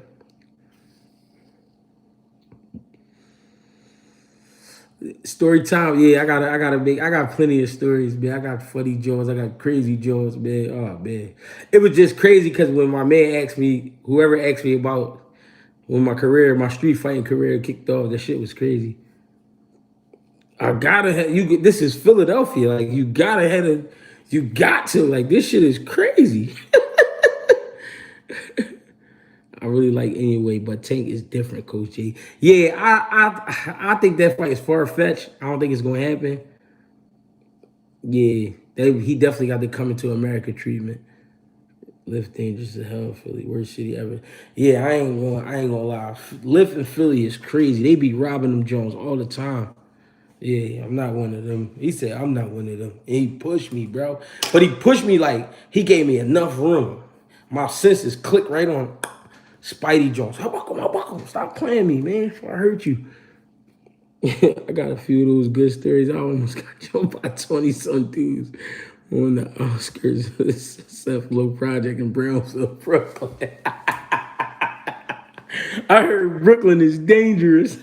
Speaker 1: Story time, yeah, I got plenty of stories, man. I got funny jokes, I got crazy jokes, man. Oh man. It was just crazy because when my man asked me, whoever asked me about when my street fighting career kicked off, that shit was crazy. I gotta have this is Philadelphia. Like you got to, like, this shit is crazy. I really like anyway, but Tank is different, Coach J. Yeah, I think that fight is far fetched. I don't think it's gonna happen. Yeah, he definitely got the coming to America treatment. Lyft dangerous as hell, Philly, worst city ever. Yeah, I ain't gonna lie. Lyft and Philly is crazy. They be robbing them Jones all the time. Yeah, I'm not one of them. He said I'm not one of them. And he pushed me, bro. But he pushed me like he gave me enough room. My senses clicked right on Spidey Jones. How about him? Stop playing me, man. Before I hurt you. I got a few of those good stories. I almost got jumped by 20-some dudes on the outskirts of the Seth Low Project in Brownsville, Brooklyn. I heard Brooklyn is dangerous.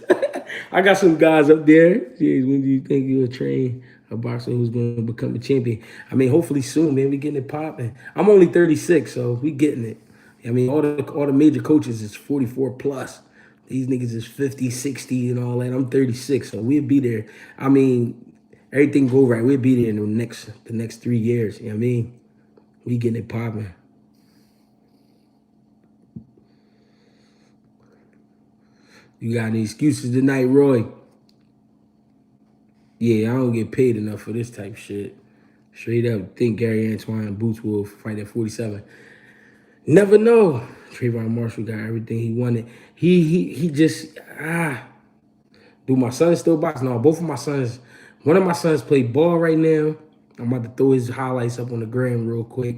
Speaker 1: I got some guys up there. Jeez, when do you think you'll train a boxer who's going to become a champion? I mean, hopefully soon, man. We getting it popping. I'm only 36, so we getting it. I mean, all the major coaches is 44 plus. These niggas is 50, 60, and all that. I'm 36, so we'll be there. I mean, everything go right. We'll be there in the next 3 years. You know what I mean? We getting it popping. You got any excuses tonight, Roy? Yeah, I don't get paid enough for this type of shit. Straight up, think Gary Antoine Boots will fight at 47. Never know. Trayvon Marshall got everything he wanted. He just Do my sons still box? No, both of my sons. One of my sons play ball right now. I'm about to throw his highlights up on the gram real quick.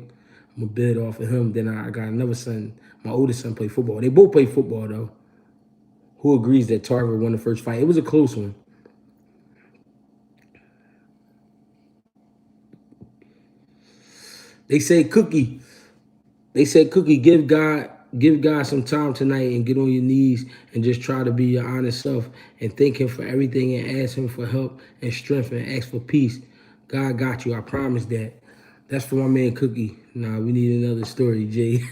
Speaker 1: I'm gonna bid off of him. Then I got another son. My oldest son play football. They both play football though. Who agrees that Tarver won the first fight? It was a close one. They say Cookie. They said, Cookie, give God some time tonight and get on your knees and just try to be your honest self and thank him for everything and ask him for help and strength and ask for peace. God got you. I promise that. That's for my man Cookie. Nah, we need another story, Jay.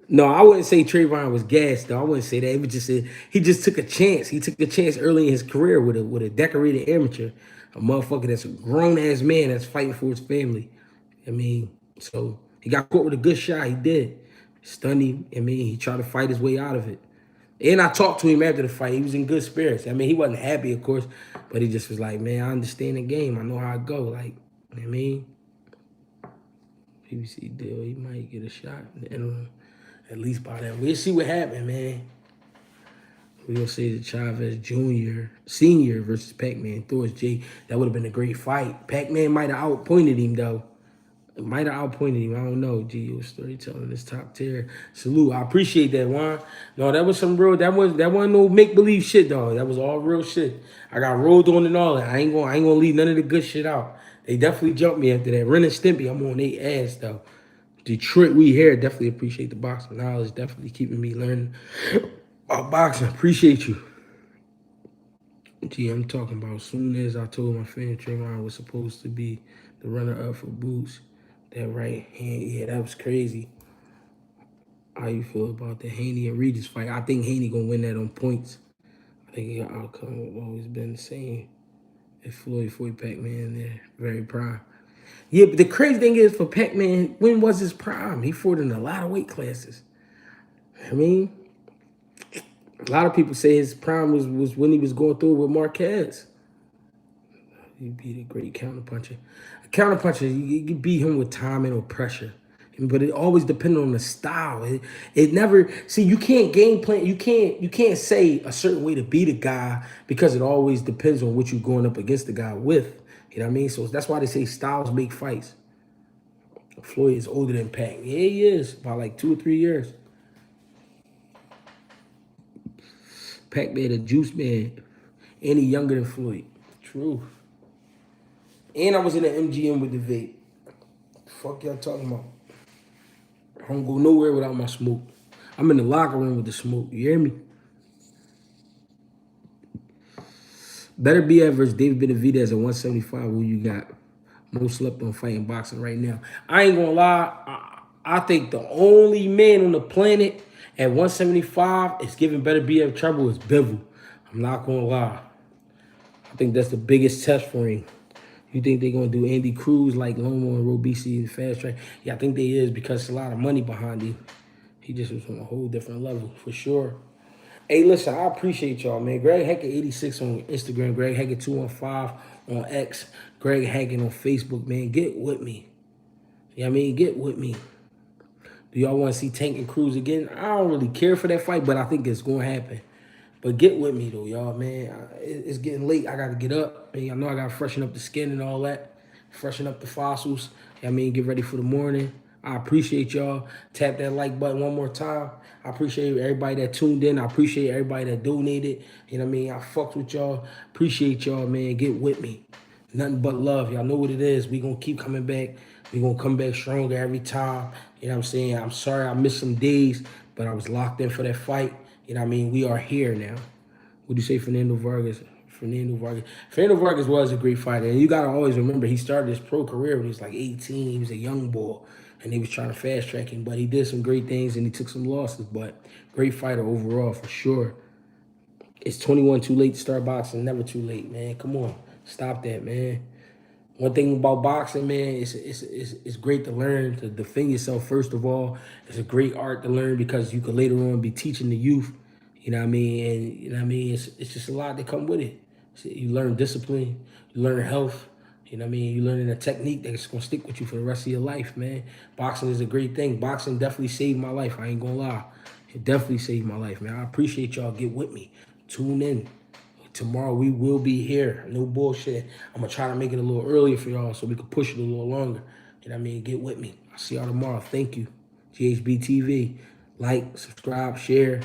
Speaker 1: No, I wouldn't say Trayvon was gassed, though. I wouldn't say that. It was just he just took a chance. He took a chance early in his career with a decorated amateur, a motherfucker that's a grown ass man that's fighting for his family. I mean, so he got caught with a good shot. He did. Stunned him. I mean, he tried to fight his way out of it. And I talked to him after the fight. He was in good spirits. I mean, he wasn't happy, of course, but he just was like, man, I understand the game. I know how it go. Like, you know what I mean? PBC deal, he might get a shot. And at least by then. We'll see what happens, man. We're gonna say the Chavez Senior versus Pac-Man Thor's J. That would have been a great fight. Pac-Man might have outpointed him though. Might have outpointed him. I don't know. Gio storytelling this top tier. Salute. I appreciate that, Juan. No, that was some real. That wasn't no make believe shit, dog. That was all real shit. I got rolled on and all that. I ain't gonna leave none of the good shit out. They definitely jumped me after that. Ren and Stimpy, I'm on their ass though. Detroit, we here. Definitely appreciate the boxing knowledge. Definitely keeping me learning about boxing. Appreciate you. Gee, I'm talking about as soon as I told my friend Trayvon was supposed to be the runner-up for Boots, that right hand, yeah, that was crazy. How you feel about the Haney and Regis fight? I think Haney gonna win that on points. I think your outcome has always been the same. If Floyd Pac-Man, they're very prime. Yeah, but the crazy thing is for Pac-Man, when was his prime? He fought in a lot of weight classes. I mean, a lot of people say his prime was when he was going through it with Marquez. You beat a great counterpuncher. A counterpuncher, you beat him with timing or pressure. But it always depends on the style. It never you can't game plan. You can't say a certain way to beat a guy because it always depends on what you're going up against the guy with. You know what I mean? So that's why they say styles make fights. Floyd is older than Pac. Yeah, he is. By like 2 or 3 years. Pac-Man a juice man. And he younger than Floyd. True. And I was in the MGM with the vape. Fuck y'all talking about? I don't go nowhere without my smoke. I'm in the locker room with the smoke. You hear me? Better be versus David Benavidez at 175. Who you got? Most slept on fighting boxing right now. I ain't gonna lie. I think the only man on the planet at 175 is giving Better BF trouble is Bivol. I'm not gonna lie. I think that's the biggest test for him. You think they're gonna do Andy Cruz like Lomo and Robisi in fast track? Yeah, I think they is because there's a lot of money behind him. He just was on a whole different level for sure. Hey, listen, I appreciate y'all, man. Greg Hackett 86 on Instagram, Greg Hackett 215 on X, Greg Hackett on Facebook, man. Get with me. You know what I mean? Get with me. Do y'all want to see Tank and Cruz again? I don't really care for that fight, but I think it's going to happen. But get with me, though, y'all, man. It's getting late. I got to get up. I know I got to freshen up the skin and all that. Freshen up the fossils. You know what I mean? Get ready for the morning. I appreciate y'all. Tap that like button one more time. I appreciate everybody that tuned in. I appreciate everybody that donated. You know what I mean? I fucked with y'all. Appreciate y'all, man. Get with me. Nothing but love. Y'all know what it is. We going to keep coming back. We going to come back stronger every time. You know what I'm saying? I'm sorry I missed some days, but I was locked in for that fight. You know what I mean? We are here now. What do you say, Fernando Vargas? Fernando Vargas was a great fighter. And you got to always remember, he started his pro career when he was like 18. He was a young boy. And he was trying to fast track him. But he did some great things and he took some losses. But great fighter overall, for sure. It's 21 too late to start boxing. Never too late, man. Come on. Stop that, man. One thing about boxing, man, it's great to learn to defend yourself, first of all. It's a great art to learn because you can later on be teaching the youth. You know what I mean? And you know what I mean? It's just a lot that come with it. So you learn discipline, you learn health, you know what I mean? You learning a technique that's gonna stick with you for the rest of your life, man. Boxing is a great thing. Boxing definitely saved my life. I ain't gonna lie. It definitely saved my life, man. I appreciate y'all. Get with me. Tune in. Tomorrow we will be here. No bullshit. I'm gonna try to make it a little earlier for y'all so we can push it a little longer. You know what I mean? Get with me. I'll see y'all tomorrow. Thank you. GHB TV. Like, subscribe, share.